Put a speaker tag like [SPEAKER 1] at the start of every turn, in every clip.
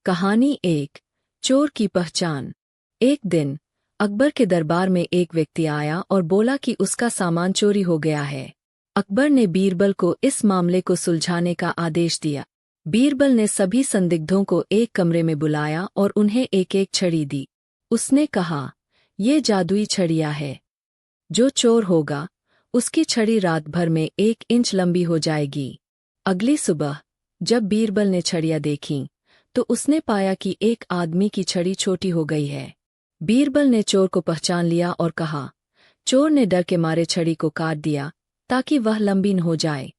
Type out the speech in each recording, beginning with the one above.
[SPEAKER 1] कहानी एक चोर की पहचान। एक दिन अकबर के दरबार में एक व्यक्ति आया और बोला कि उसका सामान चोरी हो गया है। अकबर ने बीरबल को इस मामले को सुलझाने का आदेश दिया। बीरबल ने सभी संदिग्धों को एक कमरे में बुलाया और उन्हें एक एक छड़ी दी। उसने कहा, ये जादुई छड़ियाँ है। जो चोर होगा उसकी छड़ी रात भर में 1 इंच लंबी हो जाएगी। अगली सुबह जब बीरबल ने छड़ियाँ देखीं तो उसने पाया कि एक आदमी की छड़ी छोटी हो गई है। बीरबल ने चोर को पहचान लिया और कहा, चोर ने डर के मारे छड़ी को काट दिया ताकि वह लंबी न हो जाए।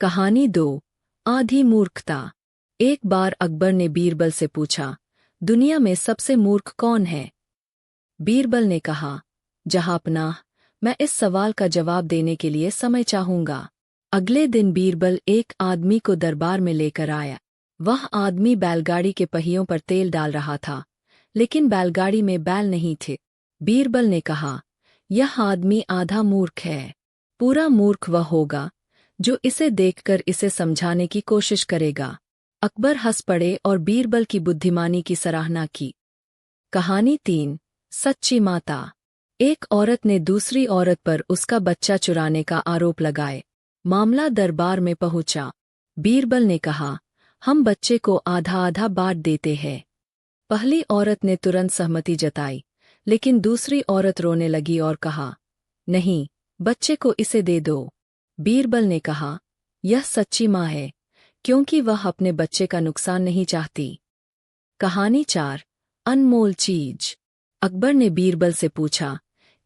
[SPEAKER 1] कहानी 2 आधी मूर्खता। एक बार अकबर ने बीरबल से पूछा, दुनिया में सबसे मूर्ख कौन है? बीरबल ने कहा, जहांपनाह, मैं इस सवाल का जवाब देने के लिए समय चाहूंगा। अगले दिन बीरबल एक आदमी को दरबार में लेकर आया। वह आदमी बैलगाड़ी के पहियों पर तेल डाल रहा था, लेकिन बैलगाड़ी में बैल नहीं थे। बीरबल ने कहा, यह आदमी आधा मूर्ख है। पूरा मूर्ख वह होगा जो इसे देखकर इसे समझाने की कोशिश करेगा। अकबर हंस पड़े और बीरबल की बुद्धिमानी की सराहना की। कहानी 3 सच्ची माता। एक औरत ने दूसरी औरत पर उसका बच्चा चुराने का आरोप लगाए। मामला दरबार में पहुंचा। बीरबल ने कहा, हम बच्चे को आधा आधा बांट देते हैं। पहली औरत ने तुरंत सहमति जताई, लेकिन दूसरी औरत रोने लगी और कहा, नहीं, बच्चे को इसे दे दो। बीरबल ने कहा, यह सच्ची माँ है, क्योंकि वह अपने बच्चे का नुकसान नहीं चाहती। कहानी 4 अनमोल चीज। अकबर ने बीरबल से पूछा,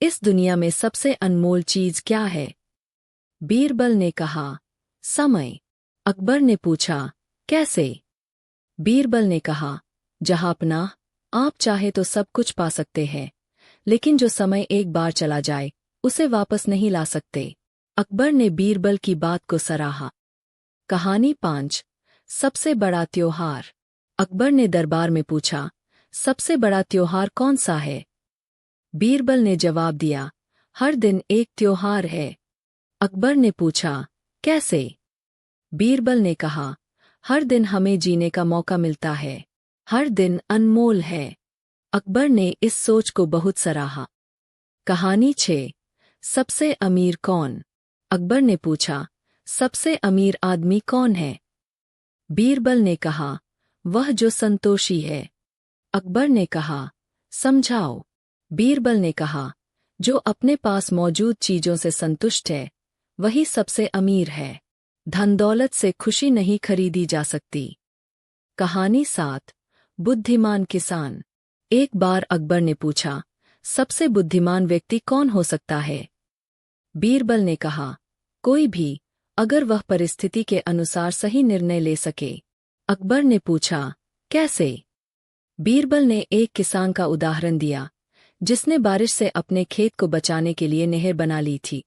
[SPEAKER 1] इस दुनिया में सबसे अनमोल चीज क्या है? बीरबल ने कहा, समय। अकबर ने पूछा, कैसे? बीरबल ने कहा, जहांपनाह, आप चाहे तो सब कुछ पा सकते हैं, लेकिन जो समय एक बार चला जाए उसे वापस नहीं ला सकते। अकबर ने बीरबल की बात को सराहा। कहानी 5 सबसे बड़ा त्योहार। अकबर ने दरबार में पूछा, सबसे बड़ा त्योहार कौन सा है? बीरबल ने जवाब दिया, हर दिन एक त्योहार है। अकबर ने पूछा, कैसे? बीरबल ने कहा, हर दिन हमें जीने का मौका मिलता है। हर दिन अनमोल है। अकबर ने इस सोच को बहुत सराहा। कहानी 6 सबसे अमीर कौन। अकबर ने पूछा, सबसे अमीर आदमी कौन है? बीरबल ने कहा, वह जो संतोषी है। अकबर ने कहा, समझाओ। बीरबल ने कहा, जो अपने पास मौजूद चीजों से संतुष्ट है वही सबसे अमीर है। धन दौलत से खुशी नहीं खरीदी जा सकती। कहानी 7 बुद्धिमान किसान। एक बार अकबर ने पूछा, सबसे बुद्धिमान व्यक्ति कौन हो सकता है? बीरबल ने कहा, कोई भी, अगर वह परिस्थिति के अनुसार सही निर्णय ले सके। अकबर ने पूछा, कैसे? बीरबल ने एक किसान का उदाहरण दिया जिसने बारिश से अपने खेत को बचाने के लिए नहर बना ली थी।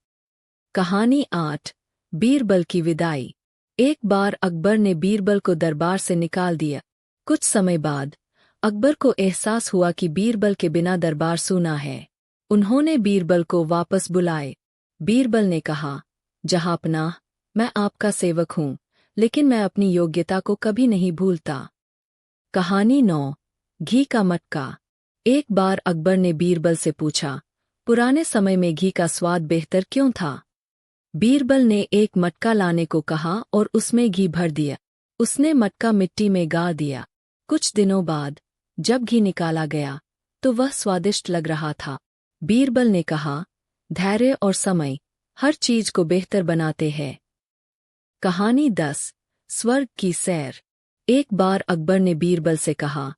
[SPEAKER 1] कहानी 8 बीरबल की विदाई। एक बार अकबर ने बीरबल को दरबार से निकाल दिया। कुछ समय बाद अकबर को एहसास हुआ कि बीरबल के बिना दरबार सूना है। उन्होंने बीरबल को वापस बुलाए। बीरबल ने कहा, जहांपनाह, मैं आपका सेवक हूँ, लेकिन मैं अपनी योग्यता को कभी नहीं भूलता। कहानी 9 घी का मटका। एक बार अकबर ने बीरबल से पूछा, पुराने समय में घी का स्वाद बेहतर क्यों था? बीरबल ने एक मटका लाने को कहा और उसमें घी भर दिया। उसने मटका मिट्टी में गाड़ दिया। कुछ दिनों बाद जब घी निकाला गया तो वह स्वादिष्ट लग रहा था। बीरबल ने कहा, धैर्य और समय हर चीज को बेहतर बनाते हैं। कहानी 10 स्वर्ग की सैर। एक बार अकबर ने बीरबल से कहा,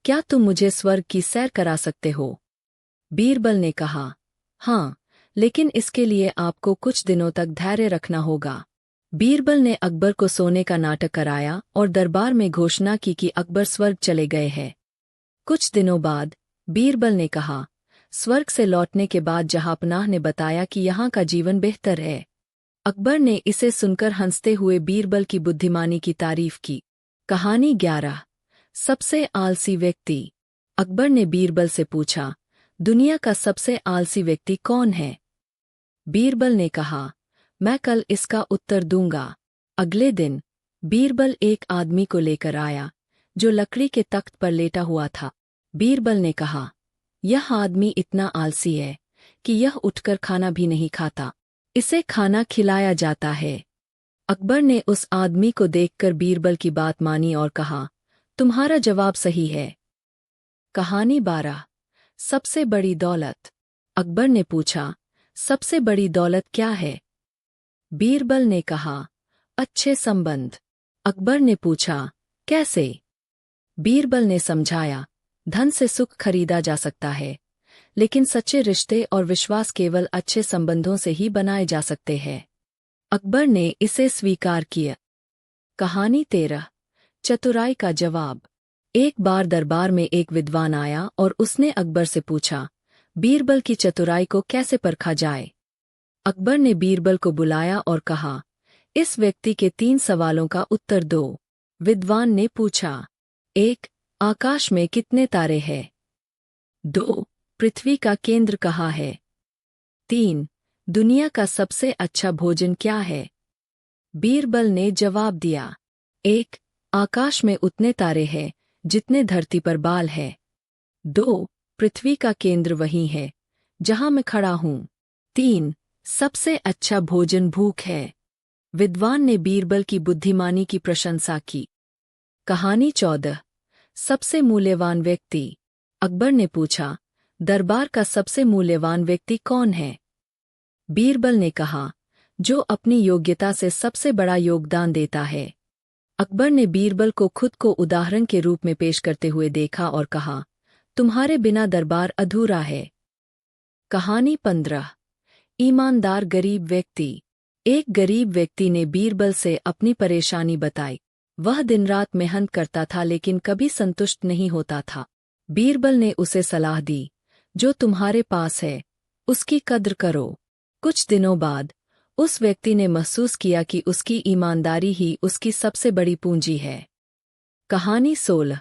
[SPEAKER 1] क्या तुम मुझे स्वर्ग की सैर करा सकते हो? बीरबल ने कहा, हाँ, लेकिन इसके लिए आपको कुछ दिनों तक धैर्य रखना होगा। बीरबल ने अकबर को सोने का नाटक कराया और दरबार में घोषणा की कि अकबर स्वर्ग चले गए हैं। कुछ दिनों बाद बीरबल ने कहा, स्वर्ग से लौटने के बाद जहांपनाह ने बताया कि यहाँ का जीवन बेहतर है। अकबर ने इसे सुनकर हंसते हुए बीरबल की बुद्धिमानी की तारीफ की। कहानी 11 सबसे आलसी व्यक्ति। अकबर ने बीरबल से पूछा, दुनिया का सबसे आलसी व्यक्ति कौन है? बीरबल ने कहा, मैं कल इसका उत्तर दूंगा। अगले दिन बीरबल एक आदमी को लेकर आया जो लकड़ी के तख्त पर लेटा हुआ था। बीरबल ने कहा, यह आदमी इतना आलसी है कि यह उठकर खाना भी नहीं खाता। इसे खाना खिलाया जाता है। अकबर ने उस आदमी को देखकर बीरबल की बात मानी और कहा, तुम्हारा जवाब सही है। कहानी 12। सबसे बड़ी दौलत। अकबर ने पूछा, सबसे बड़ी दौलत क्या है? बीरबल ने कहा, अच्छे संबंध। अकबर ने पूछा, कैसे? बीरबल ने समझाया, धन से सुख खरीदा जा सकता है, लेकिन सच्चे रिश्ते और विश्वास केवल अच्छे संबंधों से ही बनाए जा सकते हैं। अकबर ने इसे स्वीकार किया। कहानी 13। चतुराई का जवाब। एक बार दरबार में एक विद्वान आया और उसने अकबर से पूछा, बीरबल की चतुराई को कैसे परखा जाए? अकबर ने बीरबल को बुलाया और कहा, इस व्यक्ति के 3 सवालों का उत्तर दो। विद्वान ने पूछा, 1. आकाश में कितने तारे हैं? 2. पृथ्वी का केंद्र कहाँ है? 3. दुनिया का सबसे अच्छा भोजन क्या है? बीरबल ने जवाब दिया, 1. आकाश में उतने तारे हैं जितने धरती पर बाल है। 2. पृथ्वी का केंद्र वही है जहां मैं खड़ा हूं। 3. सबसे अच्छा भोजन भूख है। विद्वान ने बीरबल की बुद्धिमानी की प्रशंसा की। कहानी 14। सबसे मूल्यवान व्यक्ति। अकबर ने पूछा, दरबार का सबसे मूल्यवान व्यक्ति कौन है? बीरबल ने कहा, जो अपनी योग्यता से सबसे बड़ा योगदान देता है। अकबर ने बीरबल को खुद को उदाहरण के रूप में पेश करते हुए देखा और कहा, तुम्हारे बिना दरबार अधूरा है। कहानी 15। ईमानदार गरीब व्यक्ति। एक गरीब व्यक्ति ने बीरबल से अपनी परेशानी बताई। वह दिन रात मेहनत करता था लेकिन कभी संतुष्ट नहीं होता था। बीरबल ने उसे सलाह दी, जो तुम्हारे पास है उसकी कद्र करो। कुछ दिनों बाद उस व्यक्ति ने महसूस किया कि उसकी ईमानदारी ही उसकी सबसे बड़ी पूंजी है। कहानी 16।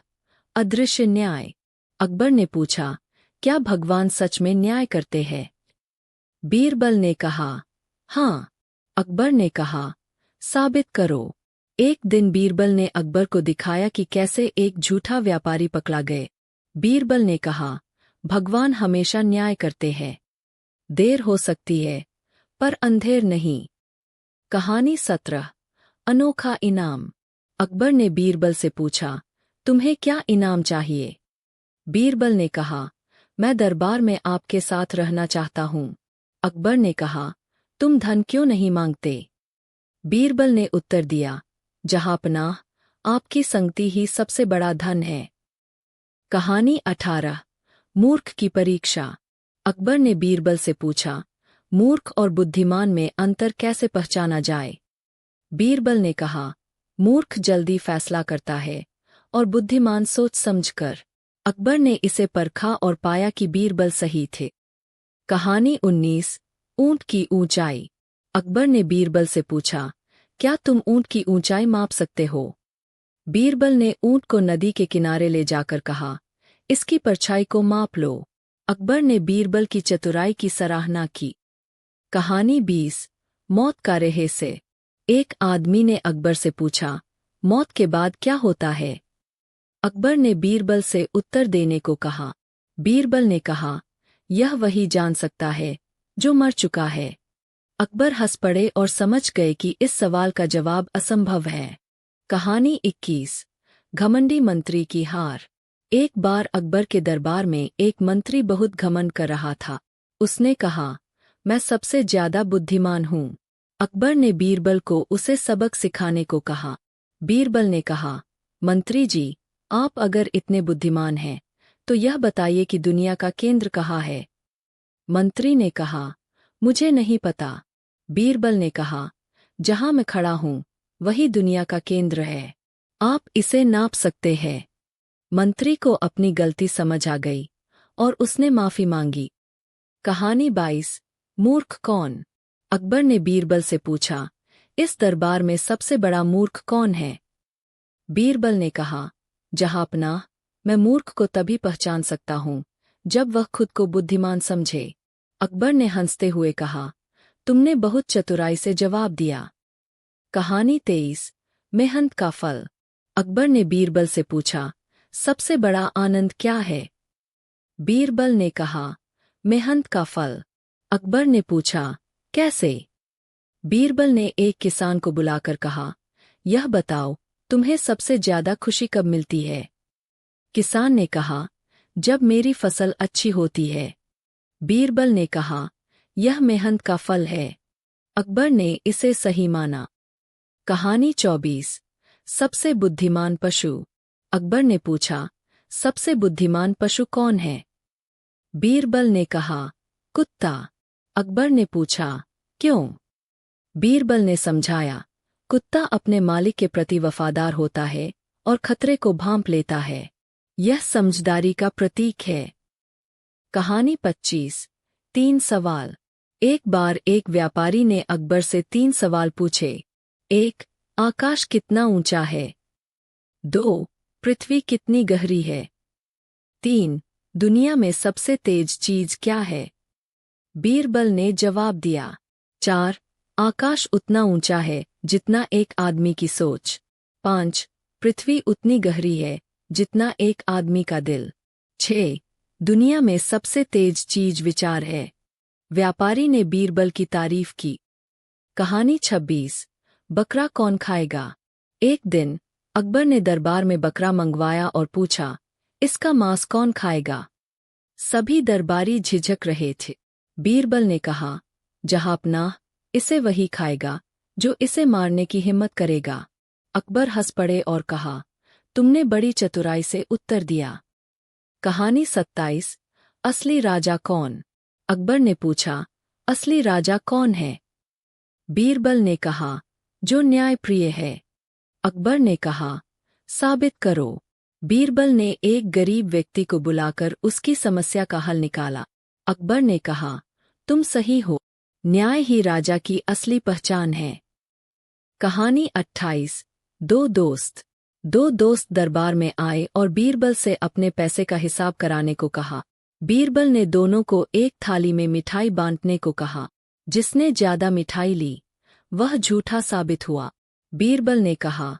[SPEAKER 1] अदृश्य न्याय। अकबर ने पूछा, क्या भगवान सच में न्याय करते हैं? बीरबल ने कहा, हाँ। अकबर ने कहा, साबित करो। एक दिन बीरबल ने अकबर को दिखाया कि कैसे एक झूठा व्यापारी पकड़ा गए। बीरबल ने कहा, भगवान हमेशा न्याय करते हैं। देर हो सकती है पर अंधेर नहीं। कहानी 17। अनोखा इनाम। अकबर ने बीरबल से पूछा, तुम्हें क्या इनाम चाहिए? बीरबल ने कहा, मैं दरबार में आपके साथ रहना चाहता हूँ। अकबर ने कहा, तुम धन क्यों नहीं मांगते? बीरबल ने उत्तर दिया, जहांपनाह, आपकी संगति ही सबसे बड़ा धन है। कहानी 18। मूर्ख की परीक्षा। अकबर ने बीरबल से पूछा, मूर्ख और बुद्धिमान में अंतर कैसे पहचाना जाए? बीरबल ने कहा, मूर्ख जल्दी फैसला करता है और बुद्धिमान सोच समझकर। अकबर ने इसे परखा और पाया कि बीरबल सही थे। कहानी 19। ऊंट की ऊंचाई। अकबर ने बीरबल से पूछा, क्या तुम ऊंट की ऊंचाई माप सकते हो? बीरबल ने ऊंट को नदी के किनारे ले जाकर कहा, इसकी परछाई को माप लो। अकबर ने बीरबल की चतुराई की सराहना की। कहानी 20। मौत का रहस्य। एक आदमी ने अकबर से पूछा, मौत के बाद क्या होता है? अकबर ने बीरबल से उत्तर देने को कहा। बीरबल ने कहा, यह वही जान सकता है जो मर चुका है। अकबर हंस पड़े और समझ गए कि इस सवाल का जवाब असंभव है। कहानी 21। घमंडी मंत्री की हार। एक बार अकबर के दरबार में एक मंत्री बहुत घमंड कर रहा था। उसने कहा, मैं सबसे ज्यादा बुद्धिमान हूँ। अकबर ने बीरबल को उसे सबक सिखाने को कहा। बीरबल ने कहा, मंत्री जी, आप अगर इतने बुद्धिमान हैं तो यह बताइए कि दुनिया का केंद्र कहाँ है? मंत्री ने कहा, मुझे नहीं पता। बीरबल ने कहा, जहां मैं खड़ा हूं वही दुनिया का केंद्र है। आप इसे नाप सकते हैं। मंत्री को अपनी गलती समझ आ गई और उसने माफी मांगी। कहानी 22। मूर्ख कौन? अकबर ने बीरबल से पूछा, इस दरबार में सबसे बड़ा मूर्ख कौन है? बीरबल ने कहा, जहांपनाह, मैं मूर्ख को तभी पहचान सकता हूँ जब वह खुद को बुद्धिमान समझे। अकबर ने हंसते हुए कहा, तुमने बहुत चतुराई से जवाब दिया। कहानी 23। मेहनत का फल। अकबर ने बीरबल से पूछा, सबसे बड़ा आनंद क्या है? बीरबल ने कहा, मेहनत का फल। अकबर ने पूछा, कैसे? बीरबल ने एक किसान को बुलाकर कहा, यह बताओ, तुम्हें सबसे ज्यादा खुशी कब मिलती है? किसान ने कहा, जब मेरी फसल अच्छी होती है। बीरबल ने कहा, यह मेहनत का फल है। अकबर ने इसे सही माना। कहानी 24। सबसे बुद्धिमान पशु। अकबर ने पूछा, सबसे बुद्धिमान पशु कौन है? बीरबल ने कहा, कुत्ता। अकबर ने पूछा, क्यों? बीरबल ने समझाया, कुत्ता अपने मालिक के प्रति वफादार होता है और खतरे को भांप लेता है। यह समझदारी का प्रतीक है। कहानी 25। 3 सवाल। एक बार एक व्यापारी ने अकबर से 3 सवाल पूछे। 1. आकाश कितना ऊंचा है? 2. पृथ्वी कितनी गहरी है? 3. दुनिया में सबसे तेज चीज क्या है? बीरबल ने जवाब दिया, 4. आकाश उतना ऊंचा है जितना एक आदमी की सोच। 5. पृथ्वी उतनी गहरी है जितना एक आदमी का दिल। 6. दुनिया में सबसे तेज चीज विचार है। व्यापारी ने बीरबल की तारीफ की। कहानी 26। बकरा कौन खाएगा? एक दिन अकबर ने दरबार में बकरा मंगवाया और पूछा, इसका मांस कौन खाएगा? सभी दरबारी झिझक रहे थे। बीरबल ने कहा, जहांपनाह, इसे वही खाएगा जो इसे मारने की हिम्मत करेगा। अकबर हंस पड़े और कहा, तुमने बड़ी चतुराई से उत्तर दिया। कहानी 27। असली राजा कौन? अकबर ने पूछा, असली राजा कौन है? बीरबल ने कहा, जो न्यायप्रिय है। अकबर ने कहा, साबित करो। बीरबल ने एक गरीब व्यक्ति को बुलाकर उसकी समस्या का हल निकाला। अकबर ने कहा, तुम सही हो, न्याय ही राजा की असली पहचान है। कहानी 28। 2 दोस्त। 2 दोस्त दरबार में आए और बीरबल से अपने पैसे का हिसाब कराने को कहा। बीरबल ने दोनों को एक थाली में मिठाई बांटने को कहा। जिसने ज्यादा मिठाई ली, वह झूठा साबित हुआ। बीरबल ने कहा,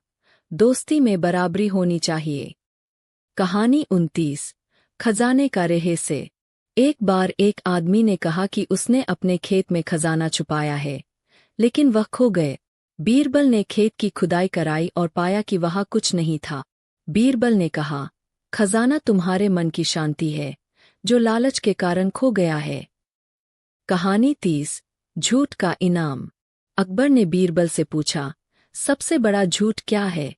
[SPEAKER 1] दोस्ती में बराबरी होनी चाहिए। कहानी 29। खजाने का रहस्य। एक बार एक आदमी ने कहा कि उसने अपने खेत में खजाना छुपाया है, लेकिन वह खो गए। बीरबल ने खेत की खुदाई कराई और पाया कि वहां कुछ नहीं था। बीरबल ने कहा, खजाना तुम्हारे मन की शांति है, जो लालच के कारण खो गया है। कहानी 30। झूठ का इनाम। अकबर ने बीरबल से पूछा, सबसे बड़ा झूठ क्या है?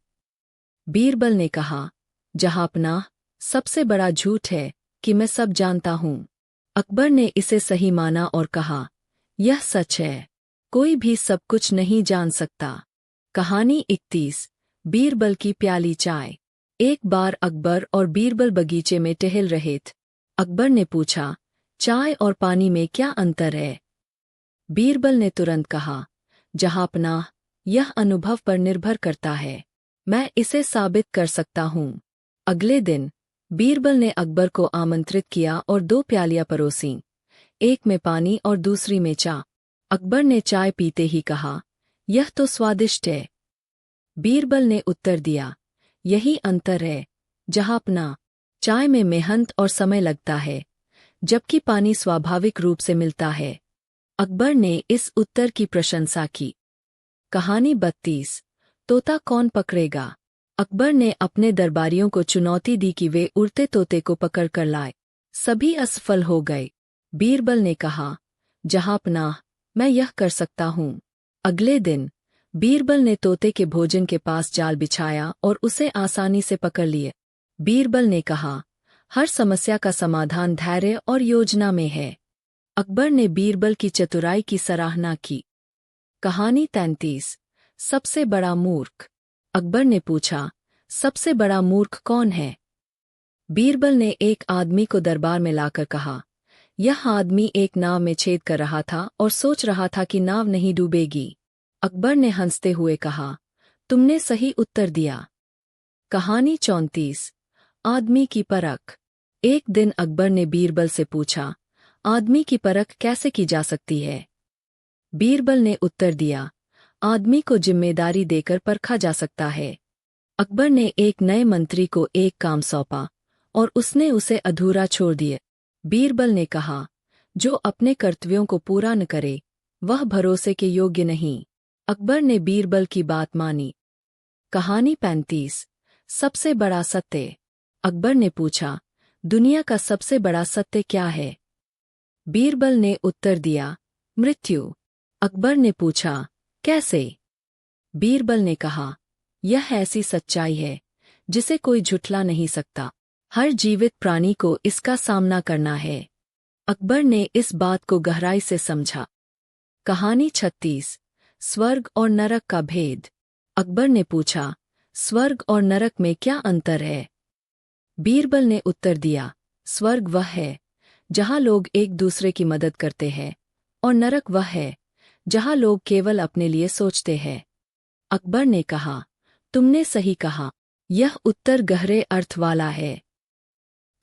[SPEAKER 1] बीरबल ने कहा, जहांपनाह, सबसे बड़ा झूठ है कि मैं सब जानता हूँ। अकबर ने इसे सही माना और कहा, यह सच है, कोई भी सब कुछ नहीं जान सकता। कहानी 31। बीरबल की प्याली चाय। एक बार अकबर और बीरबल बगीचे में टहल रहे थे। अकबर ने पूछा, चाय और पानी में क्या अंतर है? बीरबल ने तुरंत कहा, जहांपनाह, यह अनुभव पर निर्भर करता है, मैं इसे साबित कर सकता हूँ। अगले दिन बीरबल ने अकबर को आमंत्रित किया और 2 प्यालियां परोसीं, एक में पानी और दूसरी में चाय। अकबर ने चाय पीते ही कहा, यह तो स्वादिष्ट है। बीरबल ने उत्तर दिया, यही अंतर है, जहांपनाह, चाय में मेहनत और समय लगता है, जबकि पानी स्वाभाविक रूप से मिलता है। अकबर ने इस उत्तर की प्रशंसा की। कहानी 32। तोता कौन पकड़ेगा? अकबर ने अपने दरबारियों को चुनौती दी कि वे उड़ते तोते को पकड़ कर लाए। सभी असफल हो गए। बीरबल ने कहा, जहांपनाह, मैं यह कर सकता हूँ। अगले दिन बीरबल ने तोते के भोजन के पास जाल बिछाया और उसे आसानी से पकड़ लिए। बीरबल ने कहा, हर समस्या का समाधान धैर्य और योजना में है। अकबर ने बीरबल की चतुराई की सराहना की। कहानी 33। सबसे बड़ा मूर्ख। अकबर ने पूछा, सबसे बड़ा मूर्ख कौन है? बीरबल ने एक आदमी को दरबार में लाकर कहा, यह आदमी एक नाव में छेद कर रहा था और सोच रहा था कि नाव नहीं डूबेगी। अकबर ने हंसते हुए कहा, तुमने सही उत्तर दिया। कहानी 34। आदमी की परख। एक दिन अकबर ने बीरबल से पूछा, आदमी की परख कैसे की जा सकती है? बीरबल ने उत्तर दिया, आदमी को जिम्मेदारी देकर परखा जा सकता है। अकबर ने एक नए मंत्री को एक काम सौंपा और उसने उसे अधूरा छोड़ दिया। बीरबल ने कहा, जो अपने कर्तव्यों को पूरा न करे वह भरोसे के योग्य नहीं। अकबर ने बीरबल की बात मानी। कहानी 35। सबसे बड़ा सत्य। अकबर ने पूछा, दुनिया का सबसे बड़ा सत्य क्या है? बीरबल ने उत्तर दिया, मृत्यु। अकबर ने पूछा, कैसे? बीरबल ने कहा, यह ऐसी सच्चाई है जिसे कोई झुठला नहीं सकता। हर जीवित प्राणी को इसका सामना करना है। अकबर ने इस बात को गहराई से समझा। कहानी 36। स्वर्ग और नरक का भेद। अकबर ने पूछा, स्वर्ग और नरक में क्या अंतर है? बीरबल ने उत्तर दिया, स्वर्ग वह है जहाँ लोग एक दूसरे की मदद करते हैं और नरक वह है जहाँ लोग केवल अपने लिए सोचते हैं। अकबर ने कहा, तुमने सही कहा, यह उत्तर गहरे अर्थ वाला है।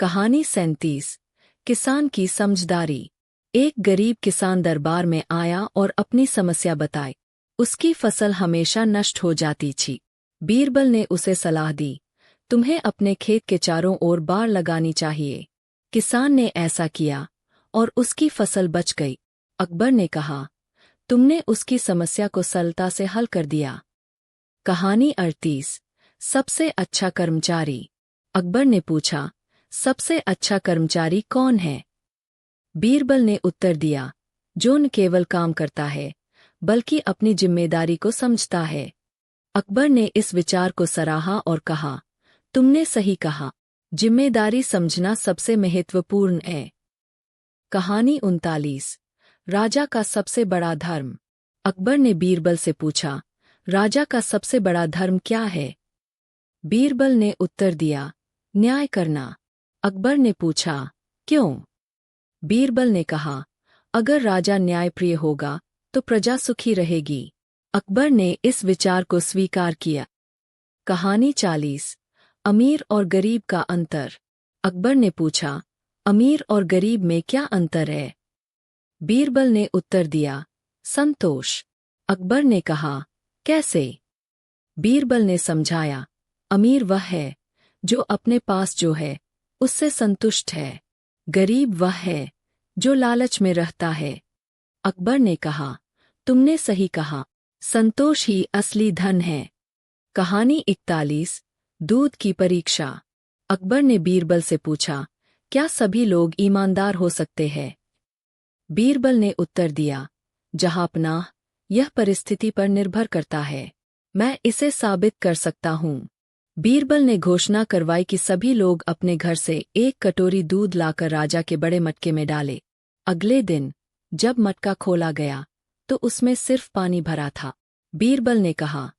[SPEAKER 1] कहानी 37। किसान की समझदारी। एक गरीब किसान दरबार में आया और अपनी समस्या बताई। उसकी फसल हमेशा नष्ट हो जाती थी। बीरबल ने उसे सलाह दी, तुम्हें अपने खेत के चारों ओर बाड़ लगानी चाहिए। किसान ने ऐसा किया और उसकी फसल बच गई। अकबर ने कहा, तुमने उसकी समस्या को सरलता से हल कर दिया। कहानी 38। सबसे अच्छा कर्मचारी। अकबर ने पूछा, सबसे अच्छा कर्मचारी कौन है? बीरबल ने उत्तर दिया, जो न केवल काम करता है बल्कि अपनी जिम्मेदारी को समझता है। अकबर ने इस विचार को सराहा और कहा, तुमने सही कहा, जिम्मेदारी समझना सबसे महत्वपूर्ण है। कहानी 39। राजा का सबसे बड़ा धर्म। अकबर ने बीरबल से पूछा, राजा का सबसे बड़ा धर्म क्या है? बीरबल ने उत्तर दिया, न्याय करना। अकबर ने पूछा, क्यों? बीरबल ने कहा, अगर राजा न्यायप्रिय होगा तो प्रजा सुखी रहेगी। अकबर ने इस विचार को स्वीकार किया। कहानी 40। अमीर और गरीब का अंतर। अकबर ने पूछा, अमीर और गरीब में क्या अंतर है? बीरबल ने उत्तर दिया, संतोष। अकबर ने कहा, कैसे? बीरबल ने समझाया, अमीर वह है जो अपने पास जो है उससे संतुष्ट है, गरीब वह है जो लालच में रहता है। अकबर ने कहा, तुमने सही कहा, संतोष ही असली धन है। कहानी 41। दूध की परीक्षा। अकबर ने बीरबल से पूछा, क्या सभी लोग ईमानदार हो सकते हैं? बीरबल ने उत्तर दिया, जहांपनाह, यह परिस्थिति पर निर्भर करता है। मैं इसे साबित कर सकता हूँ। बीरबल ने घोषणा करवाई कि सभी लोग अपने घर से एक कटोरी दूध लाकर राजा के बड़े मटके में डाले। अगले दिन जब मटका खोला गया तो उसमें सिर्फ पानी भरा था। बीरबल ने कहा,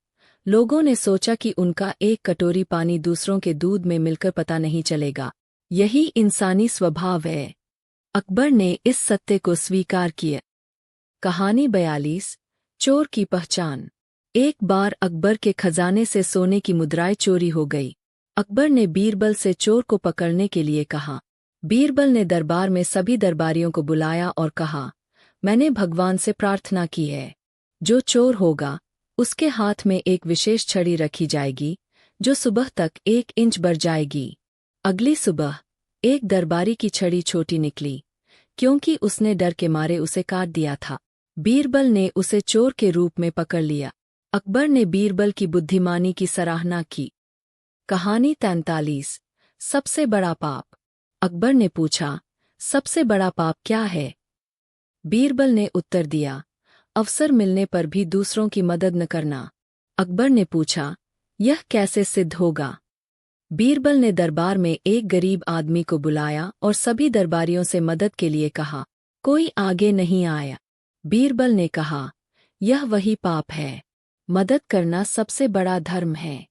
[SPEAKER 1] लोगों ने सोचा कि उनका एक कटोरी पानी दूसरों के दूध में मिलकर पता नहीं चलेगा। यही इंसानी स्वभाव है। अकबर ने इस सत्य को स्वीकार किया। कहानी 42। चोर की पहचान। एक बार अकबर के खजाने से सोने की मुद्राएं चोरी हो गई। अकबर ने बीरबल से चोर को पकड़ने के लिए कहा। बीरबल ने दरबार में सभी दरबारियों को बुलाया और कहा, मैंने भगवान से प्रार्थना की है, जो चोर होगा उसके हाथ में एक विशेष छड़ी रखी जाएगी जो सुबह तक 1 इंच बढ़ जाएगी। अगली सुबह एक दरबारी की छड़ी छोटी निकली क्योंकि उसने डर के मारे उसे काट दिया था। बीरबल ने उसे चोर के रूप में पकड़ लिया। अकबर ने बीरबल की बुद्धिमानी की सराहना की। कहानी 43। सबसे बड़ा पाप। अकबर ने पूछा, सबसे बड़ा पाप क्या है? बीरबल ने उत्तर दिया, अवसर मिलने पर भी दूसरों की मदद न करना। अकबर ने पूछा, यह कैसे सिद्ध होगा? बीरबल ने दरबार में एक गरीब आदमी को बुलाया और सभी दरबारियों से मदद के लिए कहा। कोई आगे नहीं आया। बीरबल ने कहा, यह वही पाप है। मदद करना सबसे बड़ा धर्म है।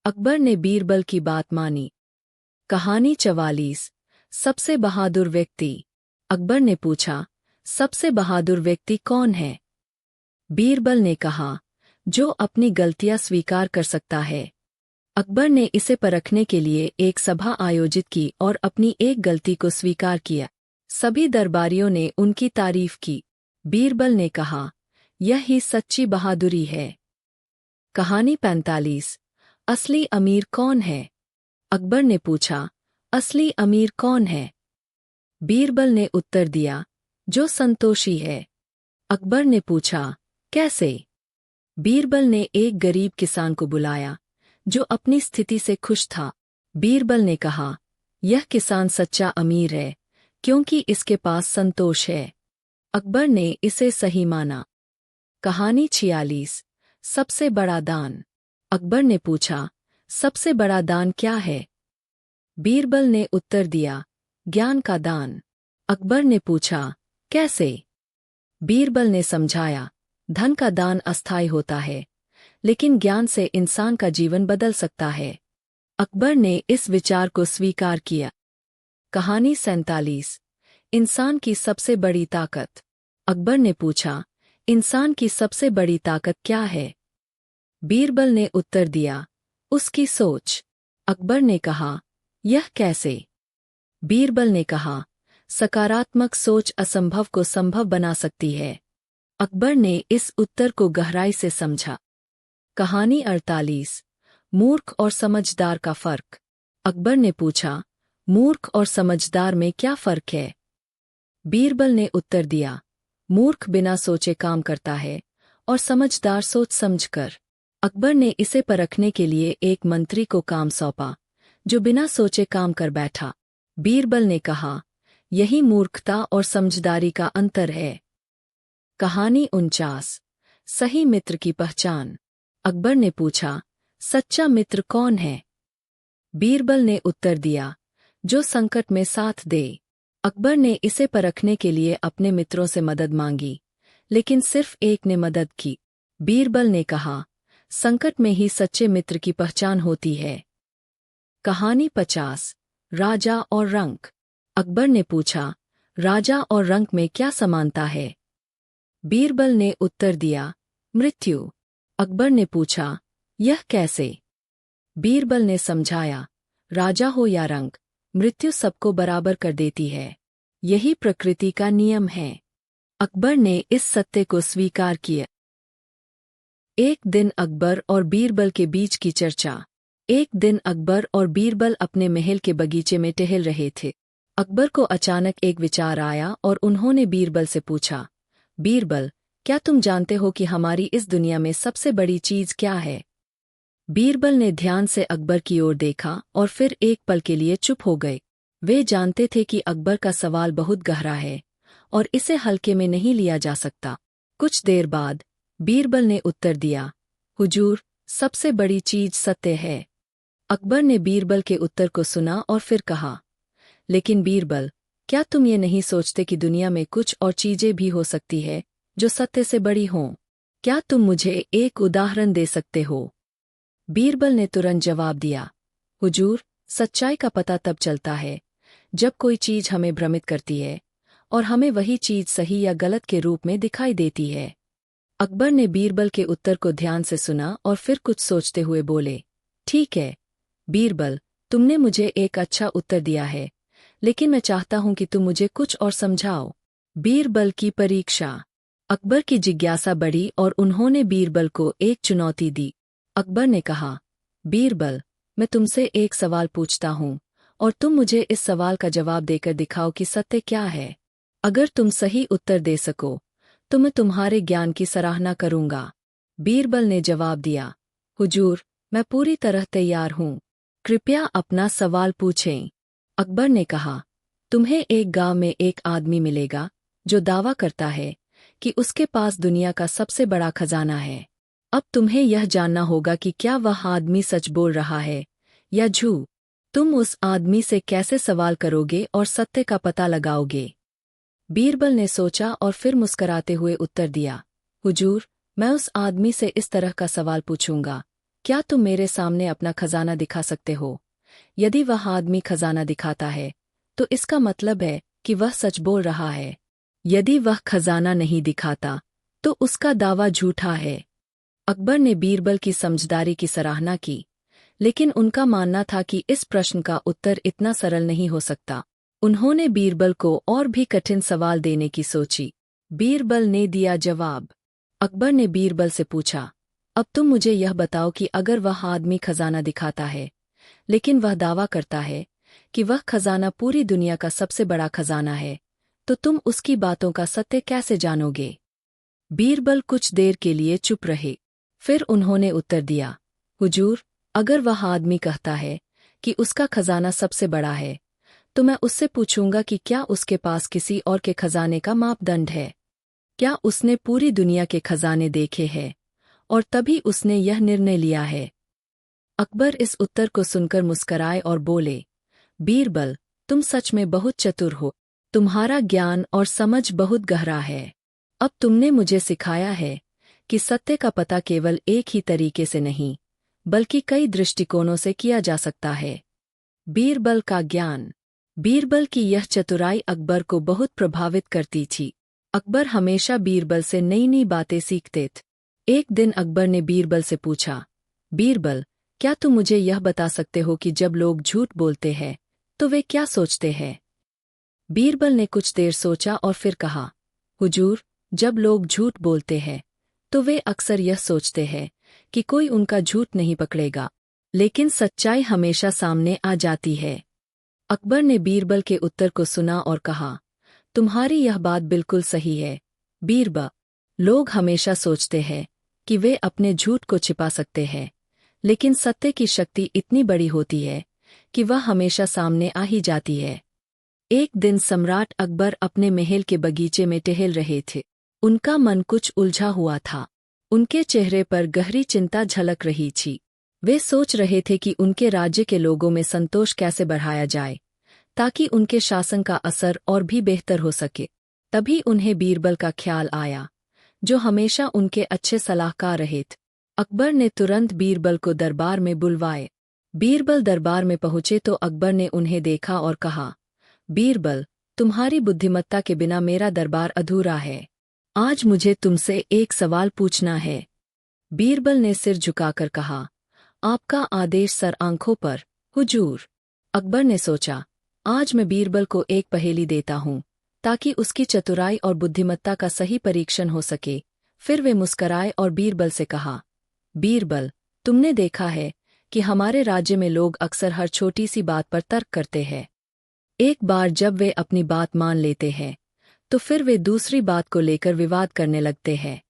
[SPEAKER 1] अकबर ने बीरबल की बात मानी। कहानी 44। सबसे बहादुर व्यक्ति। अकबर ने पूछा, सबसे बहादुर व्यक्ति कौन है? बीरबल ने कहा, जो अपनी गलतियां स्वीकार कर सकता है। अकबर ने इसे परखने के लिए एक सभा आयोजित की और अपनी एक गलती को स्वीकार किया। सभी दरबारियों ने उनकी तारीफ की। बीरबल ने कहा, यह ही सच्ची बहादुरी है। कहानी 45। असली अमीर कौन है? अकबर ने पूछा, असली अमीर कौन है? बीरबल ने उत्तर दिया, जो संतोषी है। अकबर ने पूछा, कैसे? बीरबल ने एक गरीब किसान को बुलाया, जो अपनी स्थिति से खुश था। बीरबल ने कहा, यह किसान सच्चा अमीर है, क्योंकि इसके पास संतोष है। अकबर ने इसे सही माना। कहानी 46। सबसे बड़ा दान। अकबर ने पूछा, सबसे बड़ा दान क्या है? बीरबल ने उत्तर दिया, ज्ञान का दान। अकबर ने पूछा, कैसे? बीरबल ने समझाया, धन का दान अस्थायी होता है, लेकिन ज्ञान से इंसान का जीवन बदल सकता है। अकबर ने इस विचार को स्वीकार किया। कहानी 47। इंसान की सबसे बड़ी ताकत। अकबर ने पूछा, इंसान की सबसे बड़ी ताकत क्या है? बीरबल ने उत्तर दिया, उसकी सोच। अकबर ने कहा, यह कैसे? बीरबल ने कहा, सकारात्मक सोच असंभव को संभव बना सकती है। अकबर ने इस उत्तर को गहराई से समझा। कहानी 48। मूर्ख और समझदार का फर्क। अकबर ने पूछा, मूर्ख और समझदार में क्या फर्क है? बीरबल ने उत्तर दिया, मूर्ख बिना सोचे काम करता है और समझदार सोच समझकर। अकबर ने इसे परखने के लिए एक मंत्री को काम सौंपा, जो बिना सोचे काम कर बैठा। बीरबल ने कहा, यही मूर्खता और समझदारी का अंतर है। कहानी 49। सही मित्र की पहचान। अकबर ने पूछा, सच्चा मित्र कौन है? बीरबल ने उत्तर दिया, जो संकट में साथ दे। अकबर ने इसे परखने के लिए अपने मित्रों से मदद मांगी, लेकिन सिर्फ एक ने मदद की। बीरबल ने कहा, संकट में ही सच्चे मित्र की पहचान होती है। कहानी 50। राजा और रंक। अकबर ने पूछा, राजा और रंक में क्या समानता है? बीरबल ने उत्तर दिया, मृत्यु। अकबर ने पूछा, यह कैसे? बीरबल ने समझाया, राजा हो या रंक, मृत्यु सबको बराबर कर देती है। यही प्रकृति का नियम है। अकबर ने इस सत्य को स्वीकार किया। एक दिन अकबर और बीरबल के बीच की चर्चा। एक दिन अकबर और बीरबल अपने महल के बगीचे में टहल रहे थे। अकबर को अचानक एक विचार आया और उन्होंने बीरबल से पूछा, बीरबल, क्या तुम जानते हो कि हमारी इस दुनिया में सबसे बड़ी चीज क्या है? बीरबल ने ध्यान से अकबर की ओर देखा और फिर एक पल के लिए चुप हो गए। वे जानते थे कि अकबर का सवाल बहुत गहरा है और इसे हल्के में नहीं लिया जा सकता। कुछ देर बाद बीरबल ने उत्तर दिया, हुजूर, सबसे बड़ी चीज सत्य है। अकबर ने बीरबल के उत्तर को सुना और फिर कहा, लेकिन बीरबल, क्या तुम ये नहीं सोचते कि दुनिया में कुछ और चीजें भी हो सकती है जो सत्य से बड़ी हों? क्या तुम मुझे एक उदाहरण दे सकते हो? बीरबल ने तुरंत जवाब दिया, हुजूर, सच्चाई का पता तब चलता है जब कोई चीज हमें भ्रमित करती है और हमें वही चीज सही या गलत के रूप में दिखाई देती है। अकबर ने बीरबल के उत्तर को ध्यान से सुना और फिर कुछ सोचते हुए बोले, ठीक है बीरबल, तुमने मुझे एक अच्छा उत्तर दिया है, लेकिन मैं चाहता हूं कि तुम मुझे कुछ और समझाओ। बीरबल की परीक्षा। अकबर की जिज्ञासा बढ़ी और उन्होंने बीरबल को एक चुनौती दी। अकबर ने कहा, बीरबल, मैं तुमसे एक सवाल पूछता हूं और तुम मुझे इस सवाल का जवाब देकर दिखाओ कि सत्य क्या है। अगर तुम सही उत्तर दे सको तो मैं तुम्हारे ज्ञान की सराहना करूंगा। बीरबल ने जवाब दिया, हुजूर, मैं पूरी तरह तैयार हूं। कृपया अपना सवाल पूछें। अकबर ने कहा, तुम्हें एक गांव में एक आदमी मिलेगा जो दावा करता है कि उसके पास दुनिया का सबसे बड़ा खजाना है। अब तुम्हें यह जानना होगा कि क्या वह आदमी सच बोल रहा है या झूठ। तुम उस आदमी से कैसे सवाल करोगे और सत्य का पता लगाओगे? बीरबल ने सोचा और फिर मुस्कराते हुए उत्तर दिया, हुजूर, मैं उस आदमी से इस तरह का सवाल पूछूंगा, क्या तुम मेरे सामने अपना खजाना दिखा सकते हो? यदि वह आदमी खजाना दिखाता है तो इसका मतलब है कि वह सच बोल रहा है। यदि वह खजाना नहीं दिखाता तो उसका दावा झूठा है। अकबर ने बीरबल की समझदारी की सराहना की, लेकिन उनका मानना था कि इस प्रश्न का उत्तर इतना सरल नहीं हो सकता। उन्होंने बीरबल को और भी कठिन सवाल देने की सोची। बीरबल ने दिया जवाब। अकबर ने बीरबल से पूछा, अब तुम मुझे यह बताओ कि अगर वह आदमी खजाना दिखाता है, लेकिन वह दावा करता है कि वह खजाना पूरी दुनिया का सबसे बड़ा खजाना है, तो तुम उसकी बातों का सत्य कैसे जानोगे? बीरबल कुछ देर के लिए चुप रहे। फिर उन्होंने उत्तर दिया, हुजूर, अगर वह आदमी कहता है कि उसका खजाना सबसे बड़ा है, तो मैं उससे पूछूंगा कि क्या उसके पास किसी और के खजाने का मापदंड है? क्या उसने पूरी दुनिया के खजाने देखे हैं और तभी उसने यह निर्णय लिया है? अकबर इस उत्तर को सुनकर मुस्कराए और बोले, बीरबल, तुम सच में बहुत चतुर हो। तुम्हारा ज्ञान और समझ बहुत गहरा है। अब तुमने मुझे सिखाया है कि सत्य का पता केवल एक ही तरीके से नहीं, बल्कि कई दृष्टिकोणों से किया जा सकता है। बीरबल का ज्ञान। बीरबल की यह चतुराई अकबर को बहुत प्रभावित करती थी। अकबर हमेशा बीरबल से नई नई बातें सीखते थे। एक दिन अकबर ने बीरबल से पूछा, बीरबल, क्या तुम मुझे यह बता सकते हो कि जब लोग झूठ बोलते हैं तो वे क्या सोचते हैं? बीरबल ने कुछ देर सोचा और फिर कहा, हुजूर, जब लोग झूठ बोलते हैं तो वे अक्सर यह सोचते हैं कि कोई उनका झूठ नहीं पकड़ेगा, लेकिन सच्चाई हमेशा सामने आ जाती है। अकबर ने बीरबल के उत्तर को सुना और कहा, तुम्हारी यह बात बिल्कुल सही है बीरबल। लोग हमेशा सोचते हैं कि वे अपने झूठ को छिपा सकते हैं, लेकिन सत्य की शक्ति इतनी बड़ी होती है कि वह हमेशा सामने आ ही जाती है। एक दिन सम्राट अकबर अपने महल के बगीचे में टहल रहे थे। उनका मन कुछ उलझा हुआ था। उनके चेहरे पर गहरी चिंता झलक रही थी। वे सोच रहे थे कि उनके राज्य के लोगों में संतोष कैसे बढ़ाया जाए, ताकि उनके शासन का असर और भी बेहतर हो सके। तभी उन्हें बीरबल का ख्याल आया, जो हमेशा उनके अच्छे सलाहकार रहे थे। अकबर ने तुरंत बीरबल को दरबार में बुलवाए। बीरबल दरबार में पहुंचे तो अकबर ने उन्हें देखा और कहा, बीरबल, तुम्हारी बुद्धिमत्ता के बिना मेरा दरबार अधूरा है। आज मुझे तुमसे एक सवाल पूछना है। बीरबल ने सिर झुकाकर कहा, आपका आदेश सर आंखों पर, हुजूर। अकबर ने सोचा, आज मैं बीरबल को एक पहेली देता हूँ, ताकि उसकी चतुराई और बुद्धिमत्ता का सही परीक्षण हो सके। फिर वे मुस्कराए और बीरबल से कहा, बीरबल, तुमने देखा है कि हमारे राज्य में लोग अक्सर हर छोटी सी बात पर तर्क करते हैं। एक बार जब वे अपनी बात मान लेते हैं, तो फिर वे दूसरी बात को लेकर विवाद करने लगते हैं।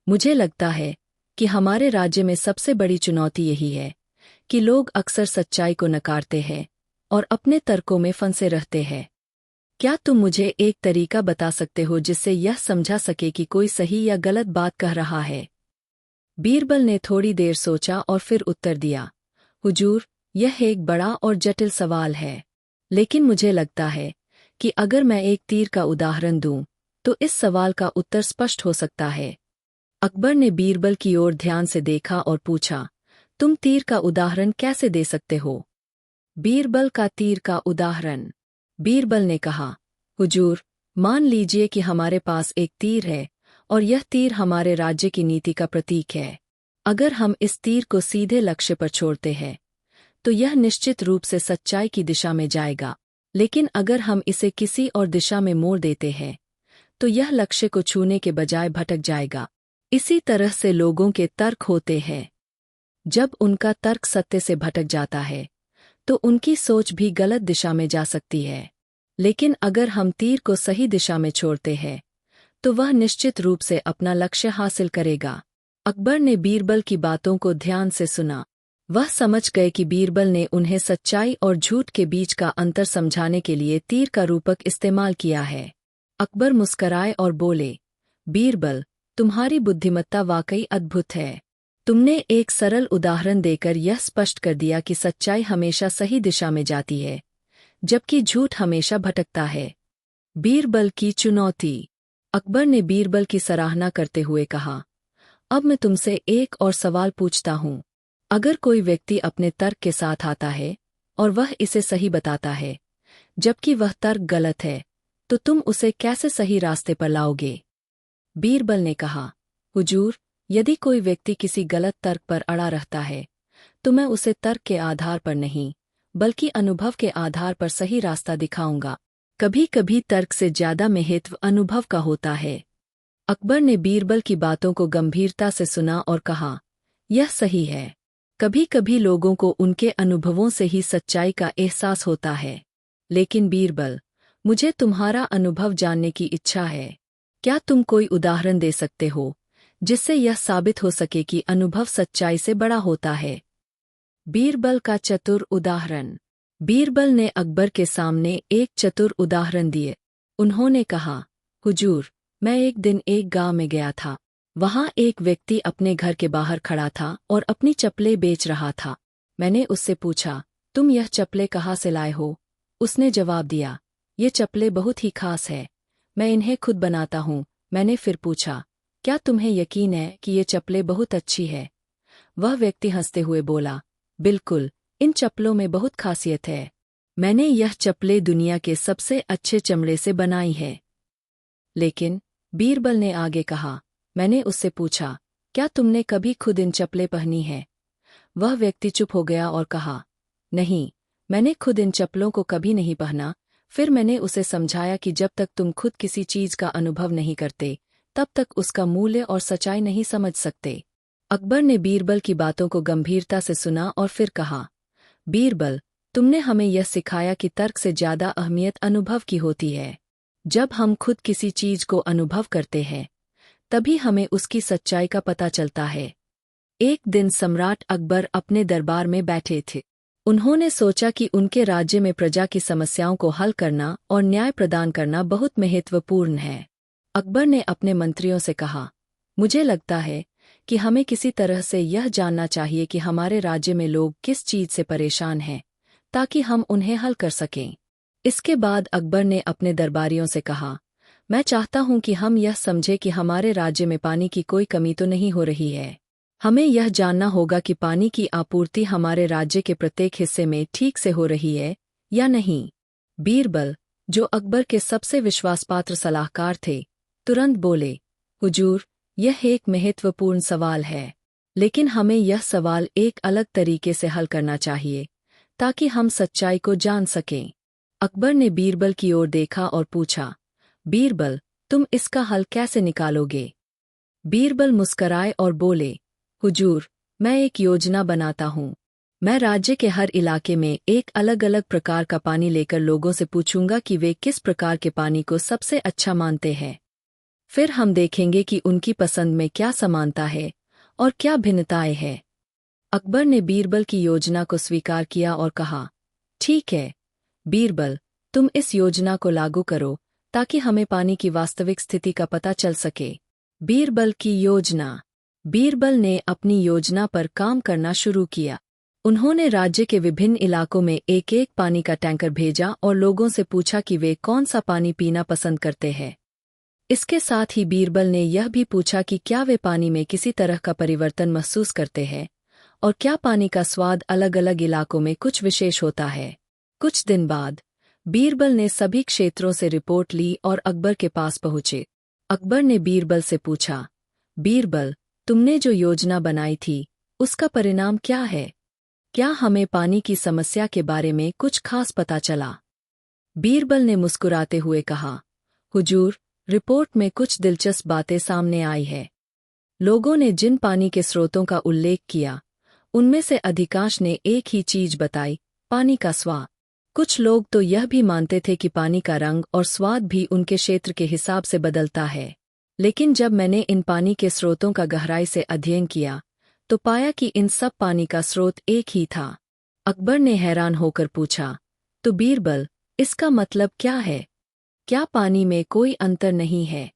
[SPEAKER 1] मुझे लगता है कि हमारे राज्य में सबसे बड़ी चुनौती यही है कि लोग अक्सर सच्चाई को नकारते हैं और अपने तर्कों में फंसे रहते हैं। क्या तुम मुझे एक तरीका बता सकते हो जिससे यह समझा सके कि कोई सही या गलत बात कह रहा है? बीरबल ने थोड़ी देर सोचा और फिर उत्तर दिया, हुजूर, यह एक बड़ा और जटिल सवाल है, लेकिन मुझे लगता है कि अगर मैं एक तीर का उदाहरण दूं, तो इस सवाल का उत्तर स्पष्ट हो सकता है। अकबर ने बीरबल की ओर ध्यान से देखा और पूछा, तुम तीर का उदाहरण कैसे दे सकते हो? बीरबल का तीर का उदाहरण। बीरबल ने कहा, हुजूर, मान लीजिए कि हमारे पास एक तीर है और यह तीर हमारे राज्य की नीति का प्रतीक है। अगर हम इस तीर को सीधे लक्ष्य पर छोड़ते हैं, तो यह निश्चित रूप से सच्चाई की दिशा में जाएगा, लेकिन अगर हम इसे किसी और दिशा में मोड़ देते हैं, तो यह लक्ष्य को छूने के बजाय भटक जाएगा। इसी तरह से लोगों के तर्क होते हैं। जब उनका तर्क सत्य से भटक जाता है, तो उनकी सोच भी गलत दिशा में जा सकती है। लेकिन अगर हम तीर को सही दिशा में छोड़ते हैं, तो वह निश्चित रूप से अपना लक्ष्य हासिल करेगा। अकबर ने बीरबल की बातों को ध्यान से सुना। वह समझ गए कि बीरबल ने उन्हें सच्चाई और झूठ के बीच का अंतर समझाने के लिए तीर का रूपक इस्तेमाल किया है। अकबर मुस्कराए और बोले, बीरबल, तुम्हारी बुद्धिमत्ता वाकई अद्भुत है। तुमने एक सरल उदाहरण देकर यह स्पष्ट कर दिया कि सच्चाई हमेशा सही दिशा में जाती है, जबकि झूठ हमेशा भटकता है। बीरबल की चुनौती। अकबर ने बीरबल की सराहना करते हुए कहा, अब मैं तुमसे एक और सवाल पूछता हूँ। अगर कोई व्यक्ति अपने तर्क के साथ आता है और वह इसे सही बताता है, जबकि वह तर्क गलत है, तो तुम उसे कैसे सही रास्ते पर लाओगे? बीरबल ने कहा, हुजूर, यदि कोई व्यक्ति किसी गलत तर्क पर अड़ा रहता है, तो मैं उसे तर्क के आधार पर नहीं, बल्कि अनुभव के आधार पर सही रास्ता दिखाऊंगा। कभी कभी तर्क से ज्यादा महत्व अनुभव का होता है। अकबर ने बीरबल की बातों को गंभीरता से सुना और कहा, यह सही है। कभी कभी लोगों को उनके अनुभवों से ही सच्चाई का एहसास होता है। लेकिन बीरबल, मुझे तुम्हारा अनुभव जानने की इच्छा है। क्या तुम कोई उदाहरण दे सकते हो जिससे यह साबित हो सके कि अनुभव सच्चाई से बड़ा होता है? बीरबल का चतुर उदाहरण। बीरबल ने अकबर के सामने एक चतुर उदाहरण दिए। उन्होंने कहा, हुजूर, मैं एक दिन एक गांव में गया था। वहां एक व्यक्ति अपने घर के बाहर खड़ा था और अपनी चप्पलें बेच रहा था। मैंने उससे पूछा, तुम यह चप्पलें कहाँ से लाए हो? उसने जवाब दिया, ये चप्पलें बहुत ही खास है, मैं इन्हें खुद बनाता हूँ। मैंने फिर पूछा, क्या तुम्हें यकीन है कि ये चप्पलें बहुत अच्छी है? वह व्यक्ति हंसते हुए बोला, बिल्कुल, इन चप्पलों में बहुत खासियत है। मैंने यह चप्पलें दुनिया के सबसे अच्छे चमड़े से बनाई है। लेकिन बीरबल ने आगे कहा, मैंने उससे पूछा, क्या तुमने कभी खुद इन चप्पलें पहनी है? वह व्यक्ति चुप हो गया और कहा, नहीं, मैंने खुद इन चप्पलों को कभी नहीं पहना। फिर मैंने उसे समझाया कि जब तक तुम खुद किसी चीज का अनुभव नहीं करते, तब तक उसका मूल्य और सच्चाई नहीं समझ सकते। अकबर ने बीरबल की बातों को गंभीरता से सुना और फिर कहा, बीरबल, तुमने हमें यह सिखाया कि तर्क से ज्यादा अहमियत अनुभव की होती है। जब हम खुद किसी चीज को अनुभव करते हैं, तभी हमें उसकी सच्चाई का पता चलता है। एक दिन सम्राट अकबर अपने दरबार में बैठे थे। उन्होंने सोचा कि उनके राज्य में प्रजा की समस्याओं को हल करना और न्याय प्रदान करना बहुत महत्वपूर्ण है। अकबर ने अपने मंत्रियों से कहा, मुझे लगता है कि हमें किसी तरह से यह जानना चाहिए कि हमारे राज्य में लोग किस चीज से परेशान हैं, ताकि हम उन्हें हल कर सकें। इसके बाद अकबर ने अपने दरबारियों से कहा, मैं चाहता हूं कि हम यह समझें कि हमारे राज्य में पानी की कोई कमी तो नहीं हो रही है। हमें यह जानना होगा कि पानी की आपूर्ति हमारे राज्य के प्रत्येक हिस्से में ठीक से हो रही है या नहीं। बीरबल, जो अकबर के सबसे विश्वासपात्र सलाहकार थे, तुरंत बोले, हुजूर, यह एक महत्वपूर्ण सवाल है, लेकिन हमें यह सवाल एक अलग तरीके से हल करना चाहिए, ताकि हम सच्चाई को जान सकें। अकबर ने बीरबल की ओर देखा और पूछा, बीरबल, तुम इसका हल कैसे निकालोगे? बीरबल मुस्कराए और बोले, हुजूर, मैं एक योजना बनाता हूँ। मैं राज्य के हर इलाके में एक अलग अलग प्रकार का पानी लेकर लोगों से पूछूंगा कि वे किस प्रकार के पानी को सबसे अच्छा मानते हैं। फिर हम देखेंगे कि उनकी पसंद में क्या समानता है और क्या भिन्नताएं हैं। अकबर ने बीरबल की योजना को स्वीकार किया और कहा, ठीक है बीरबल, तुम इस योजना को लागू करो ताकि हमें पानी की वास्तविक स्थिति का पता चल सके। बीरबल की योजना। बीरबल ने अपनी योजना पर काम करना शुरू किया। उन्होंने राज्य के विभिन्न इलाकों में एक एक पानी का टैंकर भेजा और लोगों से पूछा कि वे कौन सा पानी पीना पसंद करते हैं। इसके साथ ही बीरबल ने यह भी पूछा कि क्या वे पानी में किसी तरह का परिवर्तन महसूस करते हैं और क्या पानी का स्वाद अलग अलग इलाकों में कुछ विशेष होता है। कुछ दिन बाद बीरबल ने सभी क्षेत्रों से रिपोर्ट ली और अकबर के पास पहुंचे। अकबर ने बीरबल से पूछा, बीरबल, तुमने जो योजना बनाई थी, उसका परिणाम क्या है? क्या हमें पानी की समस्या के बारे में कुछ खास पता चला? बीरबल ने मुस्कुराते हुए कहा, हुजूर, रिपोर्ट में कुछ दिलचस्प बातें सामने आई है। लोगों ने जिन पानी के स्रोतों का उल्लेख किया, उनमें से अधिकांश ने एक ही चीज बताई, पानी का स्वाद। कुछ लोग तो यह भी मानते थे कि पानी का रंग और स्वाद भी उनके क्षेत्र के हिसाब से बदलता है। लेकिन जब मैंने इन पानी के स्रोतों का गहराई से अध्ययन किया, तो पाया कि इन सब पानी का स्रोत एक ही था। अकबर ने हैरान होकर पूछा, तो बीरबल, इसका मतलब क्या है? क्या पानी में कोई अंतर नहीं है?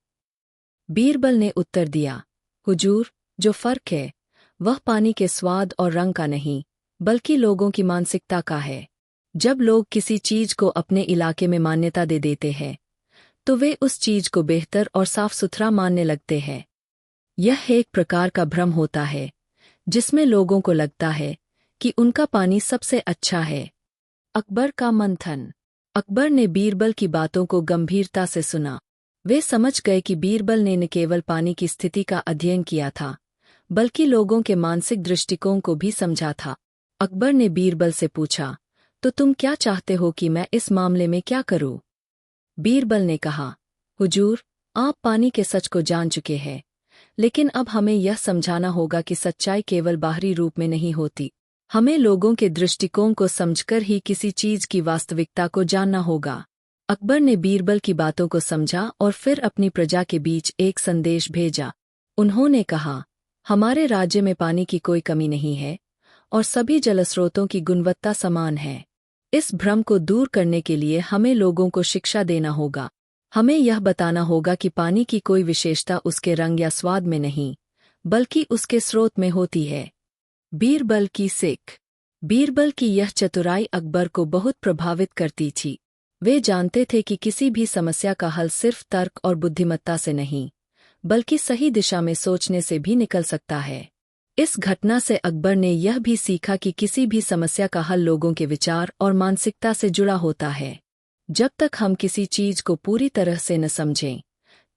[SPEAKER 1] बीरबल ने उत्तर दिया, हुजूर, जो फर्क है, वह पानी के स्वाद और रंग का नहीं, बल्कि लोगों की मानसिकता का है। जब लोग किसी चीज को अपने इलाके में मान्यता दे देते हैं, तो वे उस चीज को बेहतर और साफ सुथरा मानने लगते हैं। यह एक प्रकार का भ्रम होता है, जिसमें लोगों को लगता है कि उनका पानी सबसे अच्छा है। अकबर का मंथन। अकबर ने बीरबल की बातों को गंभीरता से सुना। वे समझ गए कि बीरबल ने न केवल पानी की स्थिति का अध्ययन किया था, बल्कि लोगों के मानसिक दृष्टिकोण को भी समझा था। अकबर ने बीरबल से पूछा, तो तुम क्या चाहते हो कि मैं इस मामले में क्या करूं? बीरबल ने कहा, हुजूर, आप पानी के सच को जान चुके हैं, लेकिन अब हमें यह समझाना होगा कि सच्चाई केवल बाहरी रूप में नहीं होती। हमें लोगों के दृष्टिकोण को समझकर ही किसी चीज की वास्तविकता को जानना होगा। अकबर ने बीरबल की बातों को समझा और फिर अपनी प्रजा के बीच एक संदेश भेजा। उन्होंने कहा, हमारे राज्य में पानी की कोई कमी नहीं है और सभी जलस्रोतों की गुणवत्ता समान है। इस भ्रम को दूर करने के लिए हमें लोगों को शिक्षा देना होगा। हमें यह बताना होगा कि पानी की कोई विशेषता उसके रंग या स्वाद में नहीं, बल्कि उसके स्रोत में होती है। बीरबल की सीख। बीरबल की यह चतुराई अकबर को बहुत प्रभावित करती थी। वे जानते थे कि किसी भी समस्या का हल सिर्फ तर्क और बुद्धिमत्ता से नहीं, बल्कि सही दिशा में सोचने से भी निकल सकता है। इस घटना से अकबर ने यह भी सीखा कि किसी भी समस्या का हल लोगों के विचार और मानसिकता से जुड़ा होता है। जब तक हम किसी चीज को पूरी तरह से न समझें,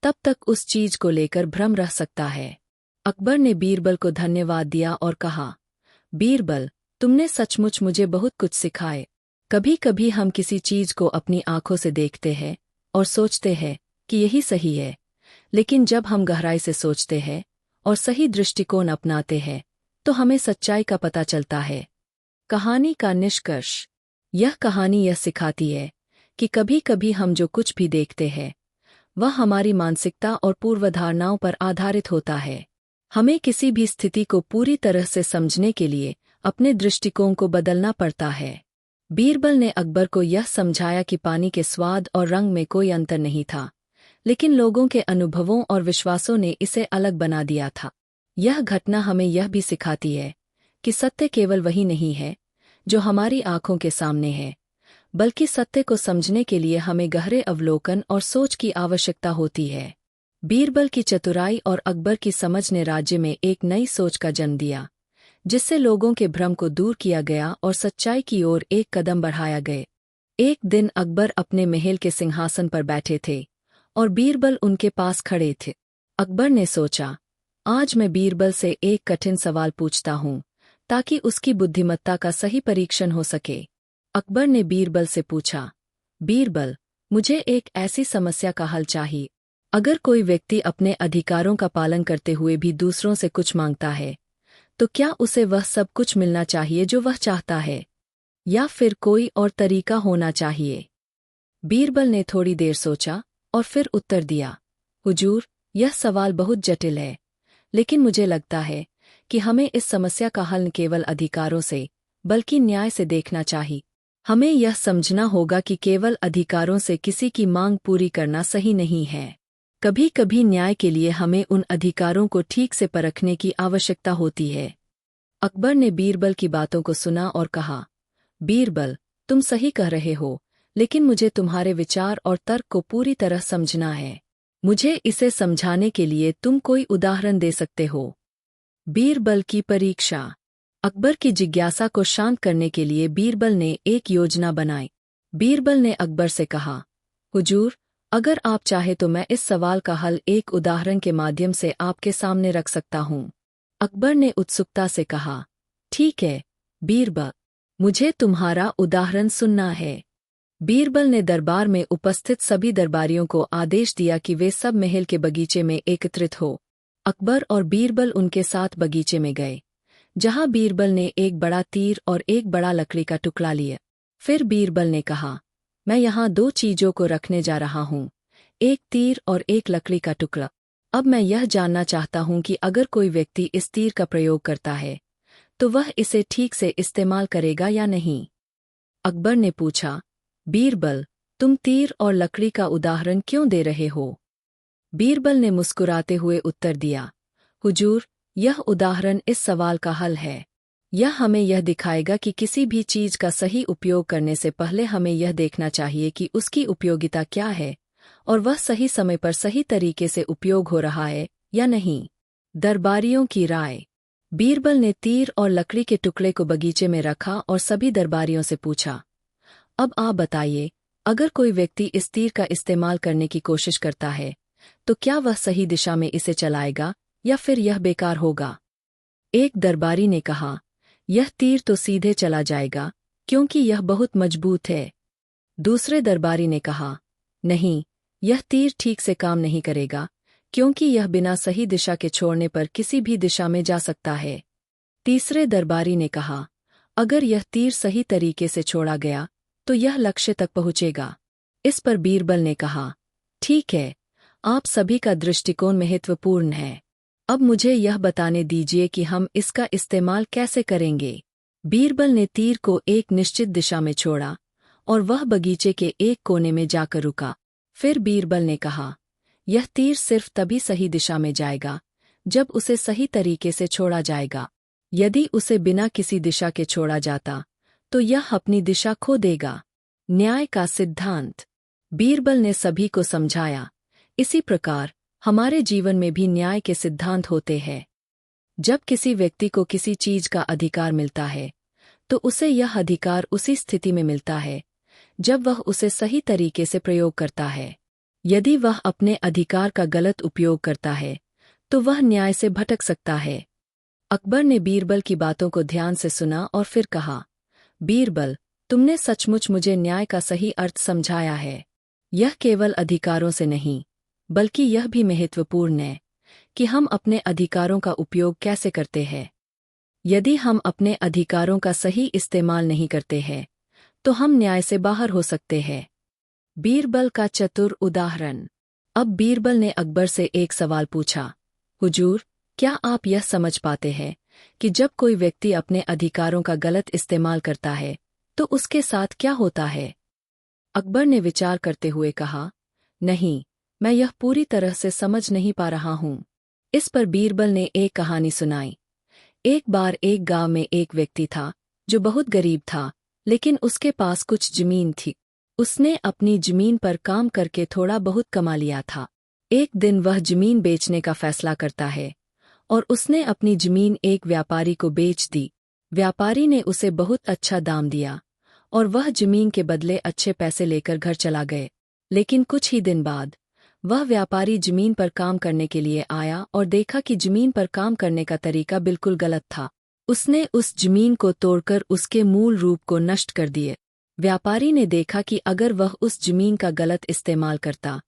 [SPEAKER 1] तब तक उस चीज को लेकर भ्रम रह सकता है। अकबर ने बीरबल को धन्यवाद दिया और कहा, बीरबल, तुमने सचमुच मुझे बहुत कुछ सिखाए। कभी कभी हम किसी चीज को अपनी आंखों से देखते हैं और सोचते हैं कि यही सही है, लेकिन जब हम गहराई से सोचते हैं और सही दृष्टिकोण अपनाते हैं तो हमें सच्चाई का पता चलता है। कहानी का निष्कर्ष। यह कहानी यह सिखाती है कि कभी कभी हम जो कुछ भी देखते हैं वह हमारी मानसिकता और पूर्वधारणाओं पर आधारित होता है। हमें किसी भी स्थिति को पूरी तरह से समझने के लिए अपने दृष्टिकोण को बदलना पड़ता है। बीरबल ने अकबर को यह समझाया कि पानी के स्वाद और रंग में कोई अंतर नहीं था, लेकिन लोगों के अनुभवों और विश्वासों ने इसे अलग बना दिया था। यह घटना हमें यह भी सिखाती है कि सत्य केवल वही नहीं है जो हमारी आंखों के सामने है, बल्कि सत्य को समझने के लिए हमें गहरे अवलोकन और सोच की आवश्यकता होती है। बीरबल की चतुराई और अकबर की समझ ने राज्य में एक नई सोच का जन्म दिया, जिससे लोगों के भ्रम को दूर किया गया और सच्चाई की ओर एक कदम बढ़ाया गया। एक दिन अकबर अपने महल के सिंहासन पर बैठे थे और बीरबल उनके पास खड़े थे। अकबर ने सोचा, आज मैं बीरबल से एक कठिन सवाल पूछता हूँ ताकि उसकी बुद्धिमत्ता का सही परीक्षण हो सके। अकबर ने बीरबल से पूछा, बीरबल, मुझे एक ऐसी समस्या का हल चाहिए। अगर कोई व्यक्ति अपने अधिकारों का पालन करते हुए भी दूसरों से कुछ मांगता है, तो क्या उसे वह सब कुछ मिलना चाहिए जो वह चाहता है, या फिर कोई और तरीका होना चाहिए? बीरबल ने थोड़ी देर सोचा और फिर उत्तर दिया, हुजूर, यह सवाल बहुत जटिल है, लेकिन मुझे लगता है कि हमें इस समस्या का हल न केवल अधिकारों से बल्कि न्याय से देखना चाहिए। हमें यह समझना होगा कि केवल अधिकारों से किसी की मांग पूरी करना सही नहीं है। कभी कभी न्याय के लिए हमें उन अधिकारों को ठीक से परखने की आवश्यकता होती है। अकबर ने बीरबल की बातों को सुना और कहा, बीरबल, तुम सही कह रहे हो, लेकिन मुझे तुम्हारे विचार और तर्क को पूरी तरह समझना है। मुझे इसे समझाने के लिए तुम कोई उदाहरण दे सकते हो? बीरबल की परीक्षा। अकबर की जिज्ञासा को शांत करने के लिए बीरबल ने एक योजना बनाई। बीरबल ने अकबर से कहा, हुजूर, अगर आप चाहे तो मैं इस सवाल का हल एक उदाहरण के माध्यम से आपके सामने रख सकता हूँ। अकबर ने उत्सुकता से कहा, ठीक है बीरबल, मुझे तुम्हारा उदाहरण सुनना है। बीरबल ने दरबार में उपस्थित सभी दरबारियों को आदेश दिया कि वे सब महल के बगीचे में एकत्रित हो। अकबर और बीरबल उनके साथ बगीचे में गए, जहां बीरबल ने एक बड़ा तीर और एक बड़ा लकड़ी का टुकड़ा लिया। फिर बीरबल ने कहा, मैं यहाँ दो चीजों को रखने जा रहा हूँ, एक तीर और एक लकड़ी का टुकड़ा। अब मैं यह जानना चाहता हूँ कि अगर कोई व्यक्ति इस तीर का प्रयोग करता है तो वह इसे ठीक से इस्तेमाल करेगा या नहीं? अकबर ने पूछा, बीरबल, तुम तीर और लकड़ी का उदाहरण क्यों दे रहे हो? बीरबल ने मुस्कुराते हुए उत्तर दिया, हुजूर, यह उदाहरण इस सवाल का हल है। यह हमें यह दिखाएगा कि किसी भी चीज का सही उपयोग करने से पहले हमें यह देखना चाहिए कि उसकी उपयोगिता क्या है और वह सही समय पर सही तरीके से उपयोग हो रहा है या नहीं। दरबारियों की राय। बीरबल ने तीर और लकड़ी के टुकड़े को बगीचे में रखा और सभी दरबारियों से पूछा, अब आप बताइए, अगर कोई व्यक्ति इस तीर का इस्तेमाल करने की कोशिश करता है तो क्या वह सही दिशा में इसे चलाएगा या फिर यह बेकार होगा? एक दरबारी ने कहा, यह तीर तो सीधे चला जाएगा क्योंकि यह बहुत मजबूत है। दूसरे दरबारी ने कहा, नहीं, यह तीर ठीक से काम नहीं करेगा क्योंकि यह बिना सही दिशा के छोड़ने पर किसी भी दिशा में जा सकता है। तीसरे दरबारी ने कहा, अगर यह तीर सही तरीके से छोड़ा गया तो यह लक्ष्य तक पहुंचेगा। इस पर बीरबल ने कहा, ठीक है, आप सभी का दृष्टिकोण महत्वपूर्ण है। अब मुझे यह बताने दीजिए कि हम इसका इस्तेमाल कैसे करेंगे। बीरबल ने तीर को एक निश्चित दिशा में छोड़ा और वह बगीचे के एक कोने में जाकर रुका। फिर बीरबल ने कहा, यह तीर सिर्फ तभी सही दिशा में जाएगा जब उसे सही तरीके से छोड़ा जाएगा। यदि उसे बिना किसी दिशा के छोड़ा जाता तो यह अपनी दिशा खो देगा। न्याय का सिद्धांत। बीरबल ने सभी को समझाया, इसी प्रकार हमारे जीवन में भी न्याय के सिद्धांत होते हैं। जब किसी व्यक्ति को किसी चीज का अधिकार मिलता है तो उसे यह अधिकार उसी स्थिति में मिलता है जब वह उसे सही तरीके से प्रयोग करता है। यदि वह अपने अधिकार का गलत उपयोग करता है तो वह न्याय से भटक सकता है। अकबर ने बीरबल की बातों को ध्यान से सुना और फिर कहा, बीरबल, तुमने सचमुच मुझे न्याय का सही अर्थ समझाया है। यह केवल अधिकारों से नहीं, बल्कि यह भी महत्वपूर्ण है कि हम अपने अधिकारों का उपयोग कैसे करते हैं। यदि हम अपने अधिकारों का सही इस्तेमाल नहीं करते हैं तो हम न्याय से बाहर हो सकते हैं। बीरबल का चतुर उदाहरण। अब बीरबल ने अकबर से एक सवाल पूछा, हुजूर, क्या आप यह समझ पाते हैं कि जब कोई व्यक्ति अपने अधिकारों का गलत इस्तेमाल करता है तो उसके साथ क्या होता है? अकबर ने विचार करते हुए कहा, नहीं, मैं यह पूरी तरह से समझ नहीं पा रहा हूं। इस पर बीरबल ने एक कहानी सुनाई। एक बार एक गांव में एक व्यक्ति था जो बहुत गरीब था, लेकिन उसके पास कुछ जमीन थी। उसने अपनी जमीन पर काम करके थोड़ा बहुत कमा लिया था। एक दिन वह जमीन बेचने का फैसला करता है और उसने अपनी जमीन एक व्यापारी को बेच दी। व्यापारी ने उसे बहुत अच्छा दाम दिया और वह जमीन के बदले अच्छे पैसे लेकर घर चला गए। लेकिन कुछ ही दिन बाद वह व्यापारी जमीन पर काम करने के लिए आया और देखा कि जमीन पर काम करने का तरीका बिल्कुल गलत था। उसने उस जमीन को तोड़कर उसके मूल रूप को नष्ट कर दिए। व्यापारी ने देखा कि अगर वह उस जमीन का गलत इस्तेमाल करता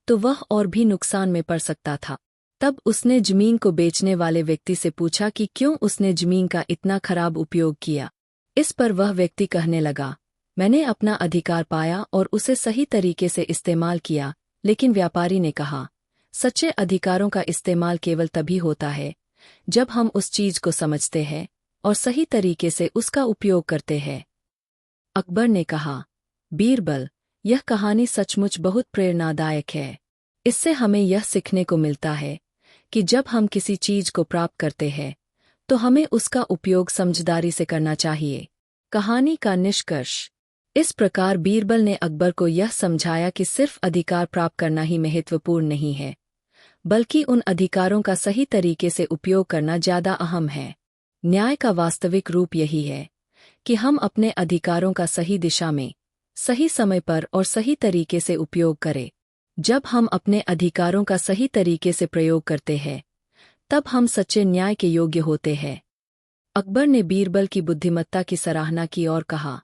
[SPEAKER 1] तो वह और भी नुकसान में पड़ सकता था। तब उसने जमीन को बेचने वाले व्यक्ति से पूछा कि क्यों उसने जमीन का इतना खराब उपयोग किया। इस पर वह व्यक्ति कहने लगा, मैंने अपना अधिकार पाया और उसे सही तरीके से इस्तेमाल किया। लेकिन व्यापारी ने कहा, सच्चे अधिकारों का इस्तेमाल केवल तभी होता है जब हम उस चीज को समझते हैं और सही तरीके से उसका उपयोग करते हैं। अकबर ने कहा, बीरबल, यह कहानी सचमुच बहुत प्रेरणादायक है। इससे हमें यह सीखने को मिलता है कि जब हम किसी चीज को प्राप्त करते हैं तो हमें उसका उपयोग समझदारी से करना चाहिए। कहानी का निष्कर्ष। इस प्रकार बीरबल ने अकबर को यह समझाया कि सिर्फ अधिकार प्राप्त करना ही महत्वपूर्ण नहीं है, बल्कि उन अधिकारों का सही तरीके से उपयोग करना ज़्यादा अहम है। न्याय का वास्तविक रूप यही है कि हम अपने अधिकारों का सही दिशा में, सही समय पर और सही तरीके से उपयोग करें। जब हम अपने अधिकारों का सही तरीके से प्रयोग करते हैं, तब हम सच्चे न्याय के योग्य होते हैं। अकबर ने बीरबल की बुद्धिमत्ता की सराहना की और कहा,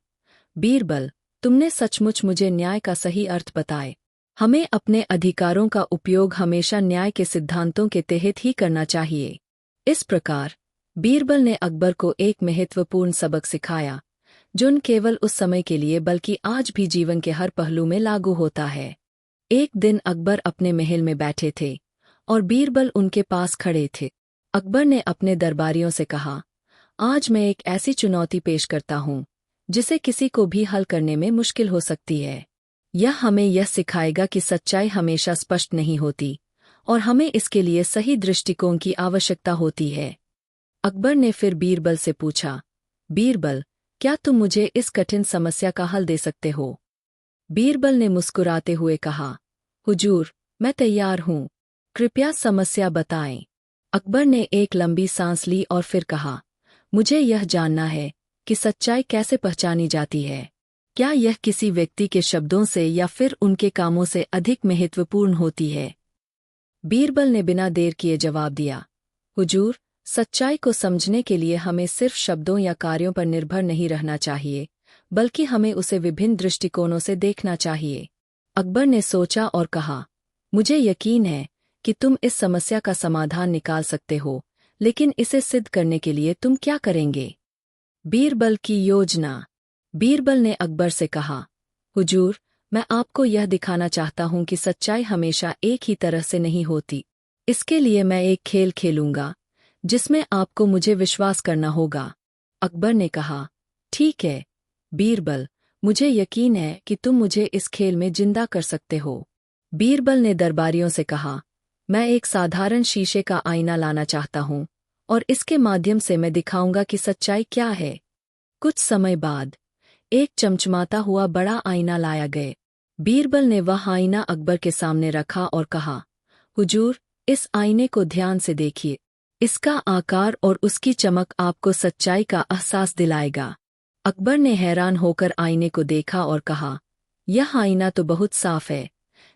[SPEAKER 1] बीरबल, तुमने सचमुच मुझे न्याय का सही अर्थ बताए। हमें अपने अधिकारों का उपयोग हमेशा न्याय के सिद्धांतों के तहत ही करना चाहिए। इस प्रकार बीरबल ने अकबर को एक महत्वपूर्ण सबक सिखाया, जो न केवल उस समय के लिए बल्कि आज भी जीवन के हर पहलू में लागू होता है। एक दिन अकबर अपने महल में बैठे थे और बीरबल उनके पास खड़े थे। अकबर ने अपने दरबारियों से कहा, आज मैं एक ऐसी चुनौती पेश करता हूँ जिसे किसी को भी हल करने में मुश्किल हो सकती है। यह हमें यह सिखाएगा कि सच्चाई हमेशा स्पष्ट नहीं होती और हमें इसके लिए सही दृष्टिकोण की आवश्यकता होती है। अकबर ने फिर बीरबल से पूछा, बीरबल, क्या तुम मुझे इस कठिन समस्या का हल दे सकते हो? बीरबल ने मुस्कुराते हुए कहा, हुजूर, मैं तैयार हूँ, कृपया समस्या बताएं। अकबर ने एक लंबी सांस ली और फिर कहा, मुझे यह जानना है कि सच्चाई कैसे पहचानी जाती है। क्या यह किसी व्यक्ति के शब्दों से या फिर उनके कामों से अधिक महत्वपूर्ण होती है? बीरबल ने बिना देर किए जवाब दिया, हुजूर, सच्चाई को समझने के लिए हमें सिर्फ शब्दों या कार्यों पर निर्भर नहीं रहना चाहिए, बल्कि हमें उसे विभिन्न दृष्टिकोणों से देखना चाहिए। अकबर ने सोचा और कहा, मुझे यकीन है कि तुम इस समस्या का समाधान निकाल सकते हो, लेकिन इसे सिद्ध करने के लिए तुम क्या करेंगे? बीरबल की योजना। बीरबल ने अकबर से कहा, हुजूर, मैं आपको यह दिखाना चाहता हूं कि सच्चाई हमेशा एक ही तरह से नहीं होती। इसके लिए मैं एक खेल खेलूंगा, जिसमें आपको मुझे विश्वास करना होगा। अकबर ने कहा, ठीक है बीरबल, मुझे यकीन है कि तुम मुझे इस खेल में जिंदा कर सकते हो। बीरबल ने दरबारियों से कहा, मैं एक साधारण शीशे का आईना लाना चाहता हूं, और इसके माध्यम से मैं दिखाऊंगा कि सच्चाई क्या है। कुछ समय बाद एक चमचमाता हुआ बड़ा आईना लाया गया। बीरबल ने वह आईना अकबर के सामने रखा और कहा, हुजूर, इस आईने को ध्यान से देखिए। इसका आकार और उसकी चमक आपको सच्चाई का एहसास दिलाएगा। अकबर ने हैरान होकर आईने को देखा और कहा, यह आईना तो बहुत साफ है,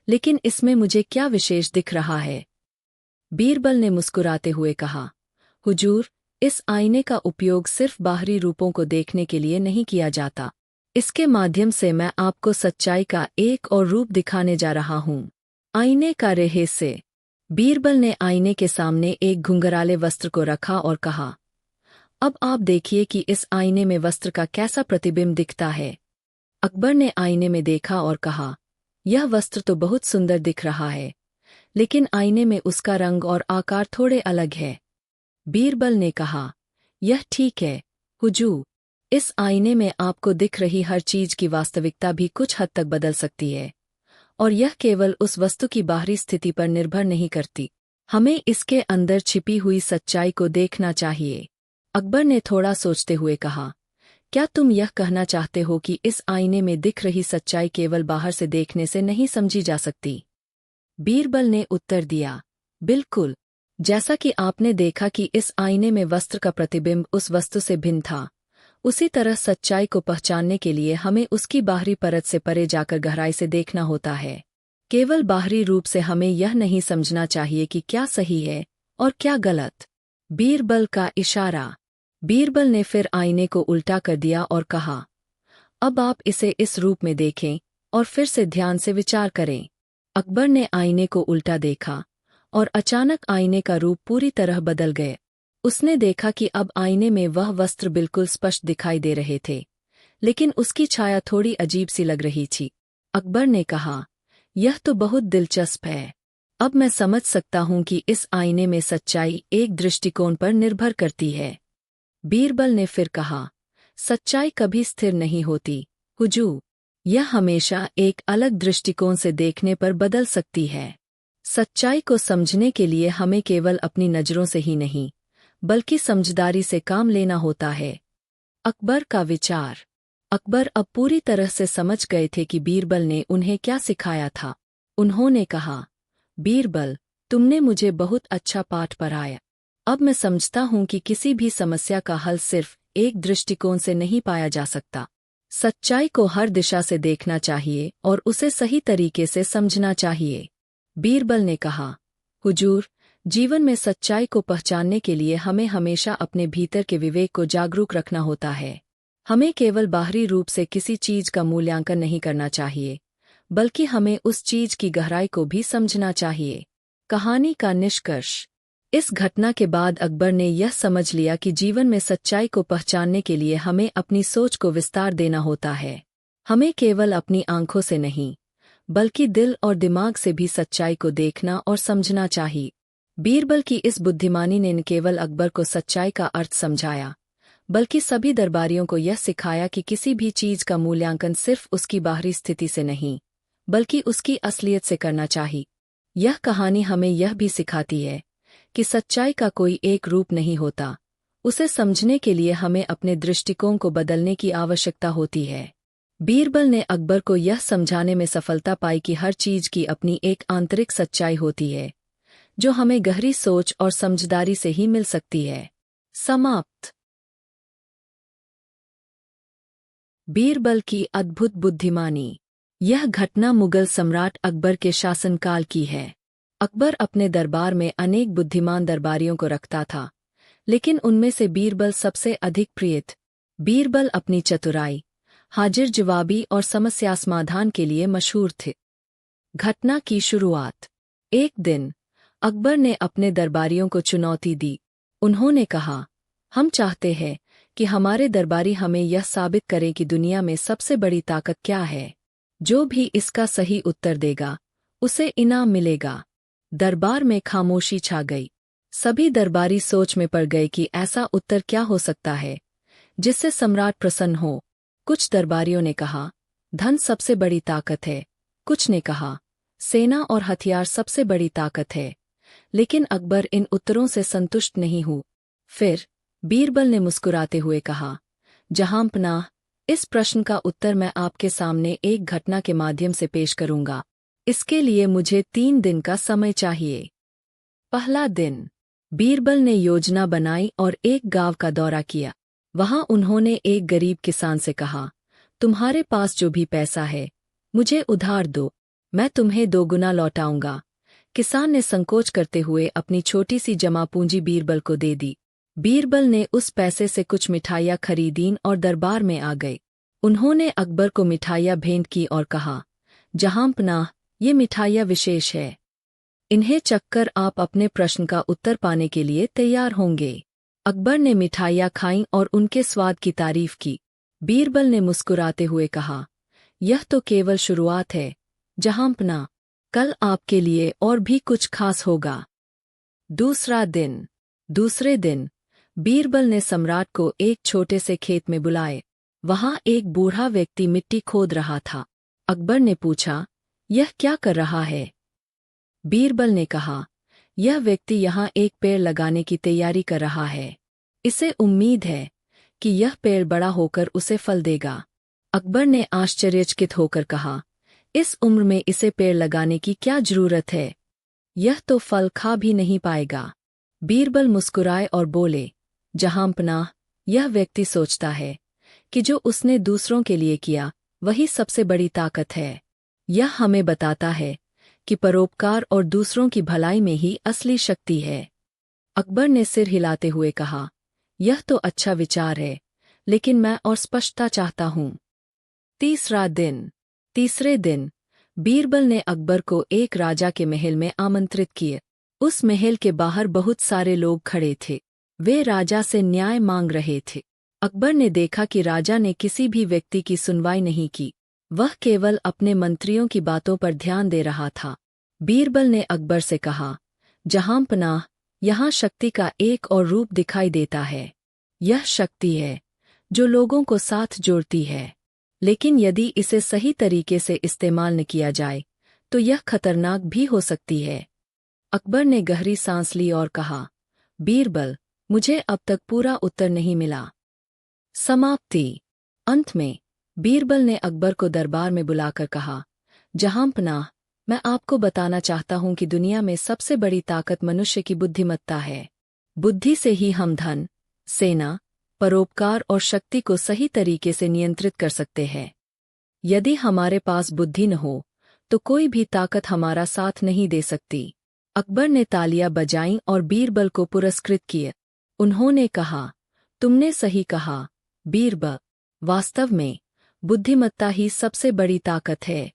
[SPEAKER 1] लेकिन इसमें मुझे क्या विशेष दिख रहा है? बीरबल ने मुस्कुराते हुए कहा, हुजूर, इस आईने का उपयोग सिर्फ बाहरी रूपों को देखने के लिए नहीं किया जाता। इसके माध्यम से मैं आपको सच्चाई का एक और रूप दिखाने जा रहा हूं। आईने का रहस्य। बीरबल ने आईने के सामने एक घुंघराले वस्त्र को रखा और कहा, अब आप देखिए कि इस आईने में वस्त्र का कैसा प्रतिबिंब दिखता है। अकबर ने आईने में देखा और कहा, यह वस्त्र तो बहुत सुंदर दिख रहा है, लेकिन आईने में उसका रंग और आकार थोड़े अलग है। बीरबल ने कहा, यह ठीक है हुजूर, इस आईने में आपको दिख रही हर चीज की वास्तविकता भी कुछ हद तक बदल सकती है, और यह केवल उस वस्तु की बाहरी स्थिति पर निर्भर नहीं करती। हमें इसके अंदर छिपी हुई सच्चाई को देखना चाहिए। अकबर ने थोड़ा सोचते हुए कहा, क्या तुम यह कहना चाहते हो कि इस आईने में दिख रही सच्चाई केवल बाहर से देखने से नहीं समझी जा सकती? बीरबल ने उत्तर दिया, बिल्कुल। जैसा कि आपने देखा कि इस आईने में वस्त्र का प्रतिबिंब उस वस्तु से भिन्न था, उसी तरह सच्चाई को पहचानने के लिए हमें उसकी बाहरी परत से परे जाकर गहराई से देखना होता है। केवल बाहरी रूप से हमें यह नहीं समझना चाहिए कि क्या सही है और क्या गलत। बीरबल का इशारा। बीरबल ने फिर आईने को उल्टा कर दिया और कहा, अब आप इसे इस रूप में देखें और फिर से ध्यान से विचार करें। अकबर ने आईने को उल्टा देखा, और अचानक आईने का रूप पूरी तरह बदल गया। उसने देखा कि अब आईने में वह वस्त्र बिल्कुल स्पष्ट दिखाई दे रहे थे, लेकिन उसकी छाया थोड़ी अजीब सी लग रही थी। अकबर ने कहा, यह तो बहुत दिलचस्प है। अब मैं समझ सकता हूं कि इस आईने में सच्चाई एक दृष्टिकोण पर निर्भर करती है। बीरबल ने फिर कहा, सच्चाई कभी स्थिर नहीं होती हुजूर, यह हमेशा एक अलग दृष्टिकोण से देखने पर बदल सकती है। सच्चाई को समझने के लिए हमें केवल अपनी नजरों से ही नहीं, बल्कि समझदारी से काम लेना होता है। अकबर का विचार। अकबर अब पूरी तरह से समझ गए थे कि बीरबल ने उन्हें क्या सिखाया था। उन्होंने कहा, बीरबल, तुमने मुझे बहुत अच्छा पाठ पढ़ाया। अब मैं समझता हूं कि किसी भी समस्या का हल सिर्फ एक दृष्टिकोण से नहीं पाया जा सकता। सच्चाई को हर दिशा से देखना चाहिए और उसे सही तरीके से समझना चाहिए। बीरबल ने कहा, हुजूर, जीवन में सच्चाई को पहचानने के लिए हमें हमेशा अपने भीतर के विवेक को जागरूक रखना होता है। हमें केवल बाहरी रूप से किसी चीज का मूल्यांकन नहीं करना चाहिए, बल्कि हमें उस चीज की गहराई को भी समझना चाहिए। कहानी का निष्कर्ष। इस घटना के बाद अकबर ने यह समझ लिया कि जीवन में सच्चाई को पहचानने के लिए हमें अपनी सोच को विस्तार देना होता है। हमें केवल अपनी आंखों से नहीं, बल्कि दिल और दिमाग से भी सच्चाई को देखना और समझना चाहिए। बीरबल की इस बुद्धिमानी ने न केवल अकबर को सच्चाई का अर्थ समझाया, बल्कि सभी दरबारियों को यह सिखाया कि किसी भी चीज का मूल्यांकन सिर्फ उसकी बाहरी स्थिति से नहीं, बल्कि उसकी असलियत से करना चाहिए। यह कहानी हमें यह भी सिखाती है कि सच्चाई का कोई एक रूप नहीं होता। उसे समझने के लिए हमें अपने दृष्टिकोण को बदलने की आवश्यकता होती है। बीरबल ने अकबर को यह समझाने में सफलता पाई कि हर चीज की अपनी एक आंतरिक सच्चाई होती है, जो हमें गहरी सोच और समझदारी से ही मिल सकती है। समाप्त। बीरबल की अद्भुत बुद्धिमानी। यह घटना मुगल सम्राट अकबर के शासनकाल की है। अकबर अपने दरबार में अनेक बुद्धिमान दरबारियों को रखता था, लेकिन उनमें से बीरबल सबसे अधिक प्रिय था। बीरबल अपनी चतुराई, हाजिर जवाबी और समस्या समाधान के लिए मशहूर थे। घटना की शुरुआत। एक दिन अकबर ने अपने दरबारियों को चुनौती दी। उन्होंने कहा, हम चाहते हैं कि हमारे दरबारी हमें यह साबित करें कि दुनिया में सबसे बड़ी ताकत क्या है। जो भी इसका सही उत्तर देगा उसे इनाम मिलेगा। दरबार में खामोशी छा गई। सभी दरबारी सोच में पड़ गए कि ऐसा उत्तर क्या हो सकता है जिससे सम्राट प्रसन्न हो। कुछ दरबारियों ने कहा, धन सबसे बड़ी ताकत है। कुछ ने कहा, सेना और हथियार सबसे बड़ी ताकत है। लेकिन अकबर इन उत्तरों से संतुष्ट नहीं हुआ। फिर बीरबल ने मुस्कुराते हुए कहा, जहांपनाह, इस प्रश्न का उत्तर मैं आपके सामने एक घटना के माध्यम से पेश करूंगा। इसके लिए मुझे 3 दिन का समय चाहिए। पहला दिन। बीरबल ने योजना बनाई और एक गांव का दौरा किया। वहां उन्होंने एक गरीब किसान से कहा, तुम्हारे पास जो भी पैसा है मुझे उधार दो, मैं तुम्हें 2 गुना लौटाऊंगा। किसान ने संकोच करते हुए अपनी छोटी सी जमा पूंजी बीरबल को दे दी। बीरबल ने उस पैसे से कुछ मिठाइयाँ खरीदीं और दरबार में आ गए। उन्होंने अकबर को मिठाइयाँ भेंट की और कहा, जहांपनाह, ये मिठाइयाँ विशेष है। इन्हें चखकर आप अपने प्रश्न का उत्तर पाने के लिए तैयार होंगे। अकबर ने मिठाइयाँ खाईं और उनके स्वाद की तारीफ की। बीरबल ने मुस्कुराते हुए कहा, यह तो केवल शुरुआत है जहांपनाह, कल आपके लिए और भी कुछ खास होगा। दूसरा दिन। दूसरे दिन बीरबल ने सम्राट को एक छोटे से खेत में बुलाए। वहां एक बूढ़ा व्यक्ति मिट्टी खोद रहा था। अकबर ने पूछा, यह क्या कर रहा है? बीरबल ने कहा, यह व्यक्ति यहाँ एक पेड़ लगाने की तैयारी कर रहा है। इसे उम्मीद है कि यह पेड़ बड़ा होकर उसे फल देगा। अकबर ने आश्चर्यचकित होकर कहा, इस उम्र में इसे पेड़ लगाने की क्या जरूरत है? यह तो फल खा भी नहीं पाएगा। बीरबल मुस्कुराए और बोले, जहांपनाह, यह व्यक्ति सोचता है कि जो उसने दूसरों के लिए किया वही सबसे बड़ी ताकत है। यह हमें बताता है कि परोपकार और दूसरों की भलाई में ही असली शक्ति है। अकबर ने सिर हिलाते हुए कहा, यह तो अच्छा विचार है, लेकिन मैं और स्पष्टता चाहता हूँ। तीसरा दिन। तीसरे दिन बीरबल ने अकबर को एक राजा के महल में आमंत्रित किए। उस महल के बाहर बहुत सारे लोग खड़े थे। वे राजा से न्याय मांग रहे थे। अकबर ने देखा कि राजा ने किसी भी व्यक्ति की सुनवाई नहीं की। वह केवल अपने मंत्रियों की बातों पर ध्यान दे रहा था। बीरबल ने अकबर से कहा, जहांपनाह, यहाँ शक्ति का एक और रूप दिखाई देता है। यह शक्ति है जो लोगों को साथ जोड़ती है, लेकिन यदि इसे सही तरीके से इस्तेमाल न किया जाए तो यह खतरनाक भी हो सकती है। अकबर ने गहरी सांस ली और कहा, बीरबल, मुझे अब तक पूरा उत्तर नहीं मिला। समाप्ति। अंत में बीरबल ने अकबर को दरबार में बुलाकर कहा, जहांपनाह, मैं आपको बताना चाहता हूं कि दुनिया में सबसे बड़ी ताकत मनुष्य की बुद्धिमत्ता है। बुद्धि से ही हम धन, सेना, परोपकार और शक्ति को सही तरीके से नियंत्रित कर सकते हैं। यदि हमारे पास बुद्धि न हो तो कोई भी ताकत हमारा साथ नहीं दे सकती। अकबर ने तालियां बजाईं और बीरबल को पुरस्कृत किए। उन्होंने कहा, तुमने सही कहा बीरबल, वास्तव में बुद्धिमत्ता ही सबसे बड़ी ताकत है।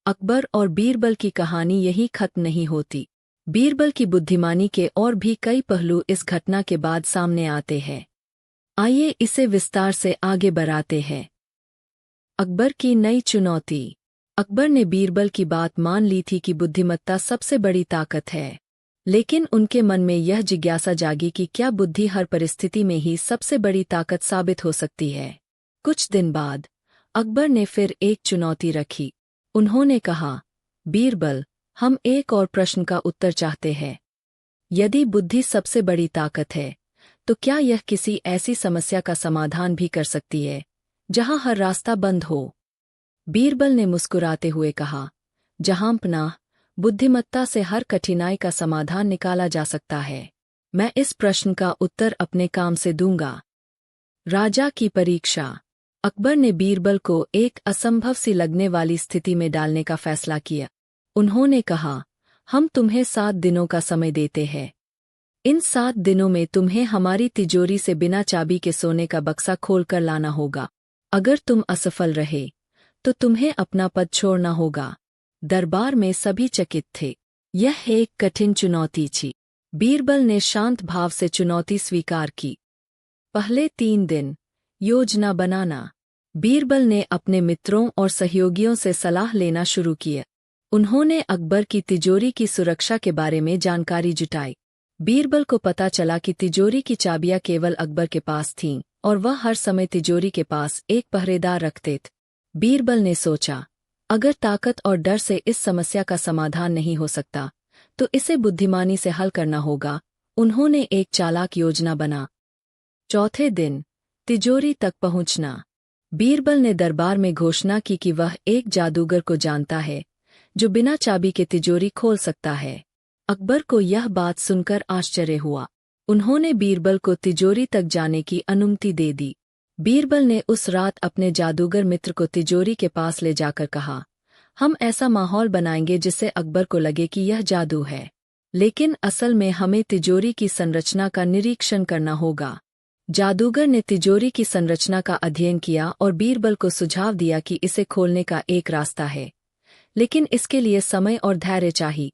[SPEAKER 1] अकबर और बीरबल की कहानी यही खत्म नहीं होती। बीरबल की बुद्धिमानी के और भी कई पहलू इस घटना के बाद सामने आते हैं। आइए इसे विस्तार से आगे बढ़ाते हैं। अकबर की नई चुनौती। अकबर ने बीरबल की बात मान ली थी कि बुद्धिमत्ता सबसे बड़ी ताकत है, लेकिन उनके मन में यह जिज्ञासा जागी कि क्या बुद्धि हर परिस्थिति में ही सबसे बड़ी ताकत साबित हो सकती है। कुछ दिन बाद अकबर ने फिर एक चुनौती रखी। उन्होंने कहा, बीरबल, हम एक और प्रश्न का उत्तर चाहते हैं। यदि बुद्धि सबसे बड़ी ताकत है तो क्या यह किसी ऐसी समस्या का समाधान भी कर सकती है जहां हर रास्ता बंद हो? बीरबल ने मुस्कुराते हुए कहा, जहांपनाह, बुद्धिमत्ता से हर कठिनाई का समाधान निकाला जा सकता है। मैं इस प्रश्न का उत्तर अपने काम से दूंगा। राजा की परीक्षा। अकबर ने बीरबल को एक असंभव सी लगने वाली स्थिति में डालने का फैसला किया। उन्होंने कहा, हम तुम्हें 7 दिनों का समय देते हैं। इन 7 दिनों में तुम्हें हमारी तिजोरी से बिना चाबी के सोने का बक्सा खोलकर लाना होगा। अगर तुम असफल रहे तो तुम्हें अपना पद छोड़ना होगा। दरबार में सभी चकित थे। यह एक कठिन चुनौती थी। बीरबल ने शांत भाव से चुनौती स्वीकार की। पहले 3 दिन। योजना बनाना। बीरबल ने अपने मित्रों और सहयोगियों से सलाह लेना शुरू किया। उन्होंने अकबर की तिजोरी की सुरक्षा के बारे में जानकारी जुटाई। बीरबल को पता चला कि तिजोरी की चाबियां केवल अकबर के पास थीं और वह हर समय तिजोरी के पास एक पहरेदार रखते थे। बीरबल ने सोचा, अगर ताकत और डर से इस समस्या का समाधान नहीं हो सकता, तो इसे बुद्धिमानी से हल करना होगा। उन्होंने एक चालाक योजना बना। चौथे दिन। तिजोरी तक पहुंचना। बीरबल ने दरबार में घोषणा की कि वह एक जादूगर को जानता है जो बिना चाबी के तिजोरी खोल सकता है। अकबर को यह बात सुनकर आश्चर्य हुआ। उन्होंने बीरबल को तिजोरी तक जाने की अनुमति दे दी। बीरबल ने उस रात अपने जादूगर मित्र को तिजोरी के पास ले जाकर कहा, हम ऐसा माहौल बनाएंगे जिससे अकबर को लगे कि यह जादू है, लेकिन असल में हमें तिजोरी की संरचना का निरीक्षण करना होगा। जादूगर ने तिजोरी की संरचना का अध्ययन किया और बीरबल को सुझाव दिया कि इसे खोलने का एक रास्ता है, लेकिन इसके लिए समय और धैर्य चाहिए।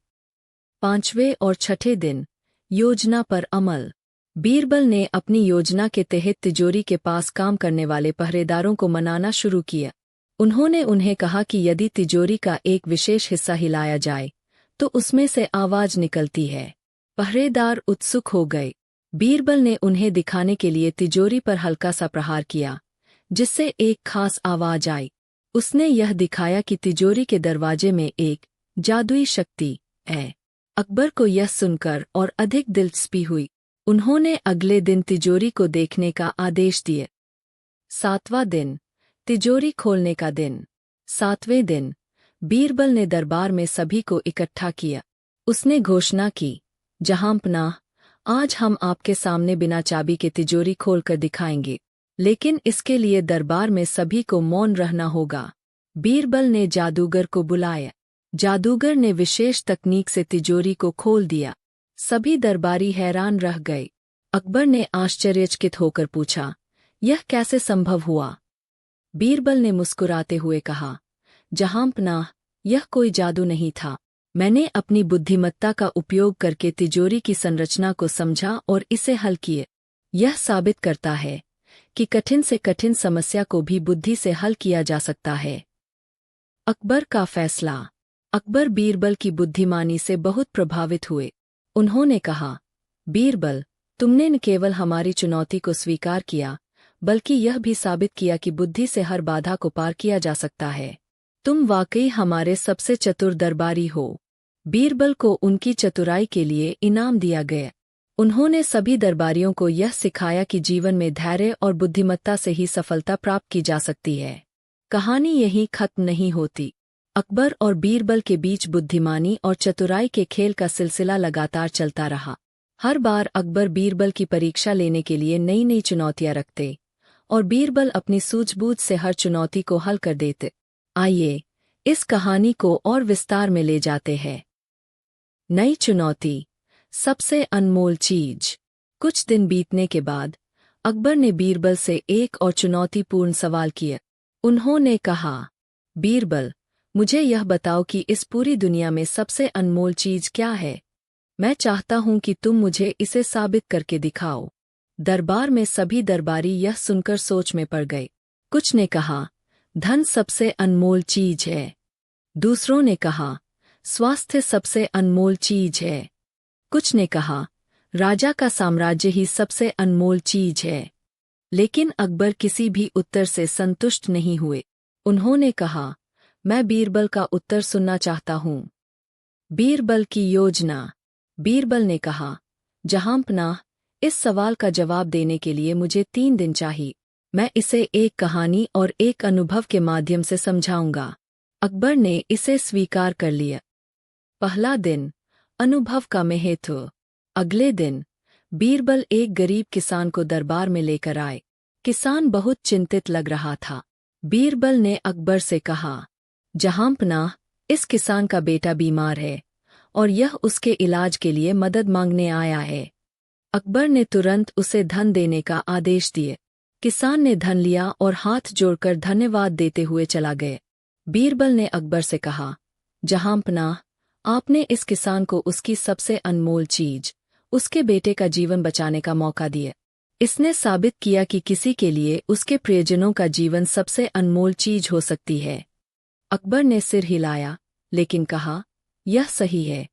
[SPEAKER 1] 5वें और 6ठे दिन। योजना पर अमल। बीरबल ने अपनी योजना के तहत तिजोरी के पास काम करने वाले पहरेदारों को मनाना शुरू किया। उन्होंने उन्हें कहा कि यदि तिजोरी का एक विशेष हिस्सा हिलाया जाए तो उसमें से आवाज निकलती है। पहरेदार उत्सुक हो गए। बीरबल ने उन्हें दिखाने के लिए तिजोरी पर हल्का सा प्रहार किया, जिससे एक खास आवाज आई। उसने यह दिखाया कि तिजोरी के दरवाजे में एक जादुई शक्ति है। अकबर को यह सुनकर और अधिक दिलचस्पी हुई। उन्होंने अगले दिन तिजोरी को देखने का आदेश दिए। 7वां दिन। तिजोरी खोलने का दिन। 7वें दिन। बीरबल ने दरबार में सभी को इकट्ठा किया। उसने घोषणा की, जहांपनाह, आज हम आपके सामने बिना चाबी के तिजोरी खोलकर दिखाएंगे, लेकिन इसके लिए दरबार में सभी को मौन रहना होगा। बीरबल ने जादूगर को बुलाया। जादूगर ने विशेष तकनीक से तिजोरी को खोल दिया। सभी दरबारी हैरान रह गए। अकबर ने आश्चर्यचकित होकर पूछा, यह कैसे संभव हुआ? बीरबल ने मुस्कुराते हुए कहा, जहांपनाह, यह कोई जादू नहीं था। मैंने अपनी बुद्धिमत्ता का उपयोग करके तिजोरी की संरचना को समझा और इसे हल किए। यह साबित करता है कि कठिन से कठिन समस्या को भी बुद्धि से हल किया जा सकता है। अकबर का फैसला। अकबर बीरबल की बुद्धिमानी से बहुत प्रभावित हुए। उन्होंने कहा, बीरबल, तुमने न केवल हमारी चुनौती को स्वीकार किया, बल्कि यह भी साबित किया कि बुद्धि से हर बाधा को पार किया जा सकता है। तुम वाकई हमारे सबसे चतुर दरबारी हो। बीरबल को उनकी चतुराई के लिए इनाम दिया गया। उन्होंने सभी दरबारियों को यह सिखाया कि जीवन में धैर्य और बुद्धिमत्ता से ही सफलता प्राप्त की जा सकती है। कहानी यहीं खत्म नहीं होती। अकबर और बीरबल के बीच बुद्धिमानी और चतुराई के खेल का सिलसिला लगातार चलता रहा। हर बार अकबर बीरबल की परीक्षा लेने के लिए नई नई चुनौतियां रखते और बीरबल अपनी सूझबूझ से हर चुनौती को हल कर देते। आइए इस कहानी को और विस्तार में ले जाते हैं। नई चुनौती, सबसे अनमोल चीज। कुछ दिन बीतने के बाद अकबर ने बीरबल से एक और चुनौतीपूर्ण सवाल किया। उन्होंने कहा, बीरबल, मुझे यह बताओ कि इस पूरी दुनिया में सबसे अनमोल चीज क्या है? मैं चाहता हूं कि तुम मुझे इसे साबित करके दिखाओ। दरबार में सभी दरबारी यह सुनकर सोच में पड़ गए। कुछ ने कहा, धन सबसे अनमोल चीज है। दूसरों ने कहा, स्वास्थ्य सबसे अनमोल चीज है। कुछ ने कहा, राजा का साम्राज्य ही सबसे अनमोल चीज है। लेकिन अकबर किसी भी उत्तर से संतुष्ट नहीं हुए। उन्होंने कहा, मैं बीरबल का उत्तर सुनना चाहता हूं। बीरबल की योजना। बीरबल ने कहा, जहांपनाह, इस सवाल का जवाब देने के लिए मुझे 3 दिन चाहिए। मैं इसे एक कहानी और एक अनुभव के माध्यम से समझाऊंगा। अकबर ने इसे स्वीकार कर लिया। पहला दिन, अनुभव का महत्व। अगले दिन बीरबल एक गरीब किसान को दरबार में लेकर आए। किसान बहुत चिंतित लग रहा था। बीरबल ने अकबर से कहा, जहांपनाह, इस किसान का बेटा बीमार है और यह उसके इलाज के लिए मदद मांगने आया है। अकबर ने तुरंत उसे धन देने का आदेश दिए। किसान ने धन लिया और हाथ जोड़कर धन्यवाद देते हुए चला गया। बीरबल ने अकबर से कहा, जहांपनाह, आपने इस किसान को उसकी सबसे अनमोल चीज, उसके बेटे का जीवन बचाने का मौका दिया। इसने साबित किया कि किसी के लिए उसके प्रियजनों का जीवन सबसे अनमोल चीज हो सकती है। अकबर ने सिर हिलाया, लेकिन कहा, यह सही है,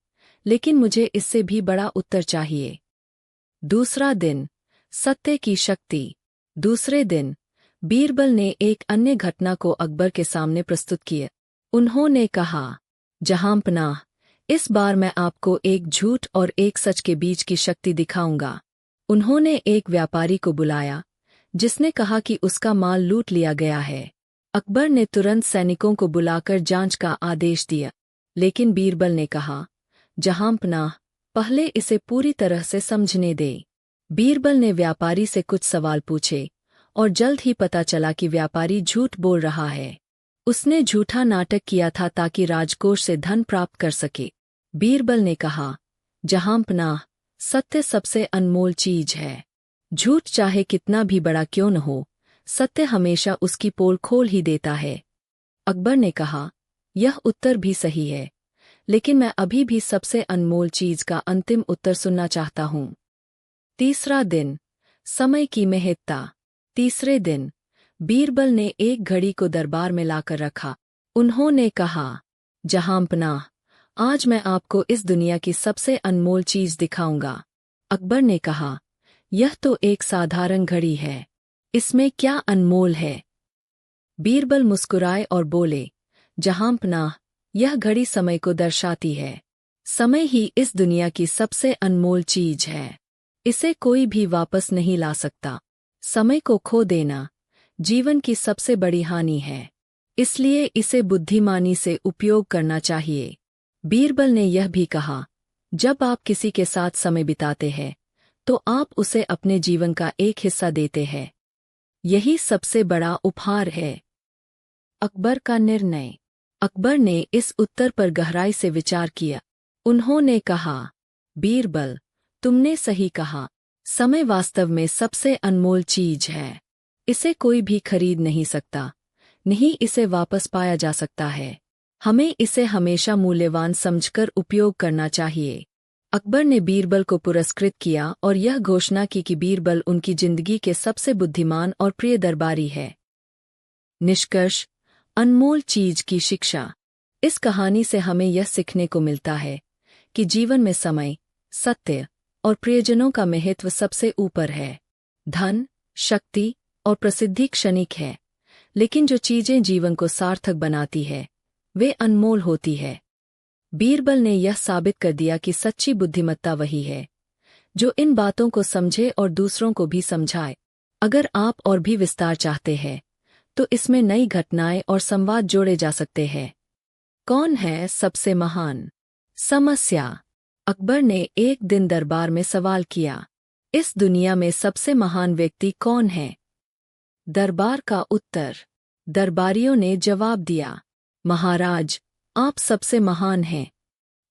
[SPEAKER 1] लेकिन मुझे इससे भी बड़ा उत्तर चाहिए। दूसरा दिन, सत्य की शक्ति। दूसरे दिन, बीरबल ने एक अन्य घटना को अकबर के सामने प्रस्तुत किया। उन्होंने कहा, जहांपनाह, इस बार मैं आपको एक झूठ और एक सच के बीच की शक्ति दिखाऊंगा। उन्होंने एक व्यापारी को बुलाया, जिसने कहा कि उसका माल लूट लिया गया है। अकबर ने तुरंत सैनिकों को बुलाकर जांच का आदेश दिया, लेकिन बीरबल ने कहा, जहांपनाह, पहले इसे पूरी तरह से समझने दे। बीरबल ने व्यापारी से कुछ सवाल पूछे, और जल्द ही पता चला कि व्यापारी झूठ बोल रहा है। उसने झूठा नाटक किया था ताकि राजकोष से धन प्राप्त कर सके। बीरबल ने कहा, जहांपनाह, सत्य सबसे अनमोल चीज है। झूठ चाहे कितना भी बड़ा क्यों न हो, सत्य हमेशा उसकी पोल खोल ही देता है। अकबर ने कहा, यह उत्तर भी सही है, लेकिन मैं अभी भी सबसे अनमोल चीज का अंतिम उत्तर सुनना चाहता हूं। तीसरा दिन, समय की महत्ता। तीसरे दिन, बीरबल ने एक घड़ी को दरबार में लाकर रखा। उन्होंने कहा, जहांपनाह, आज मैं आपको इस दुनिया की सबसे अनमोल चीज दिखाऊंगा। अकबर ने कहा, यह तो एक साधारण घड़ी है, इसमें क्या अनमोल है? बीरबल मुस्कुराए और बोले, जहांपनाह, यह घड़ी समय को दर्शाती है। समय ही इस दुनिया की सबसे अनमोल चीज है। इसे कोई भी वापस नहीं ला सकता। समय को खो देना जीवन की सबसे बड़ी हानि है, इसलिए इसे बुद्धिमानी से उपयोग करना चाहिए। बीरबल ने यह भी कहा, जब आप किसी के साथ समय बिताते हैं, तो आप उसे अपने जीवन का एक हिस्सा देते हैं। यही सबसे बड़ा उपहार है। अकबर का निर्णय। अकबर ने इस उत्तर पर गहराई से विचार किया। उन्होंने कहा, बीरबल, तुमने सही कहा। समय वास्तव में सबसे अनमोल चीज है। इसे कोई भी खरीद नहीं सकता, नहीं इसे वापस पाया जा सकता है। हमें इसे हमेशा मूल्यवान समझकर उपयोग करना चाहिए। अकबर ने बीरबल को पुरस्कृत किया और यह घोषणा की कि बीरबल उनकी जिंदगी के सबसे बुद्धिमान और प्रिय दरबारी है। निष्कर्ष, अनमोल चीज की शिक्षा। इस कहानी से हमें यह सीखने को मिलता है कि जीवन में समय, सत्य और प्रियजनों का महत्व सबसे ऊपर है। धन, शक्ति और प्रसिद्धि क्षणिक है, लेकिन जो चीजें जीवन को सार्थक बनाती है, वे अनमोल होती है। बीरबल ने यह साबित कर दिया कि सच्ची बुद्धिमत्ता वही है जो इन बातों को समझे और दूसरों को भी समझाए। अगर आप और भी विस्तार चाहते हैं, तो इसमें नई घटनाएं और संवाद जोड़े जा सकते हैं। कौन है सबसे महान? समस्या। अकबर ने एक दिन दरबार में सवाल किया, इस दुनिया में सबसे महान व्यक्ति कौन है? दरबार का उत्तर। दरबारियों ने जवाब दिया, महाराज, आप सबसे महान हैं।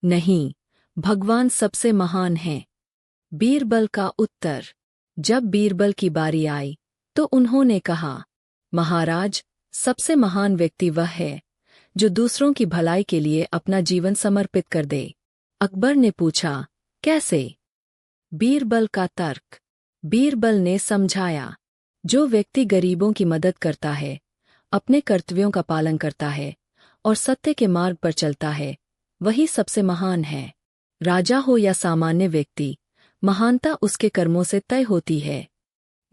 [SPEAKER 1] नहीं, भगवान सबसे महान हैं। बीरबल का उत्तर। जब बीरबल की बारी आई, तो उन्होंने कहा, महाराज, सबसे महान व्यक्ति वह है जो दूसरों की भलाई के लिए अपना जीवन समर्पित कर दे। अकबर ने पूछा, कैसे? बीरबल का तर्क। बीरबल ने समझाया, जो व्यक्ति गरीबों की मदद करता है, अपने कर्तव्यों का पालन करता है और सत्य के मार्ग पर चलता है, वही सबसे महान है। राजा हो या सामान्य व्यक्ति, महानता उसके कर्मों से तय होती है।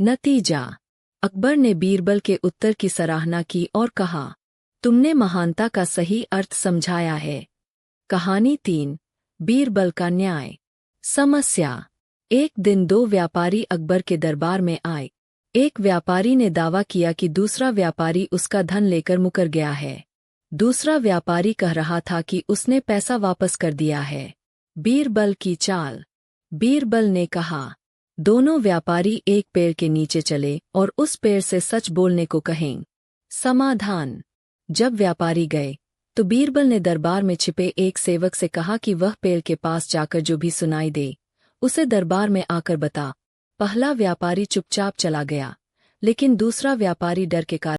[SPEAKER 1] नतीजा। अकबर ने बीरबल के उत्तर की सराहना की और कहा, तुमने महानता का सही अर्थ समझाया है। कहानी 3, बीरबल का न्याय। समस्या। एक दिन दो व्यापारी अकबर के दरबार में आए। एक व्यापारी ने दावा किया कि दूसरा व्यापारी उसका धन लेकर मुकर गया है। दूसरा व्यापारी कह रहा था कि उसने पैसा वापस कर दिया है। बीरबल की चाल। बीरबल ने कहा, दोनों व्यापारी एक पेड़ के नीचे चले और उस पेड़ से सच बोलने को कहें। समाधान। जब व्यापारी गए, तो बीरबल ने दरबार में छिपे एक सेवक से कहा कि वह पेड़ के पास जाकर जो भी सुनाई दे, उसे दरबार में आकर बता। पहला व्यापारी चुपचाप चला गया, लेकिन दूसरा व्यापारी डर के कारण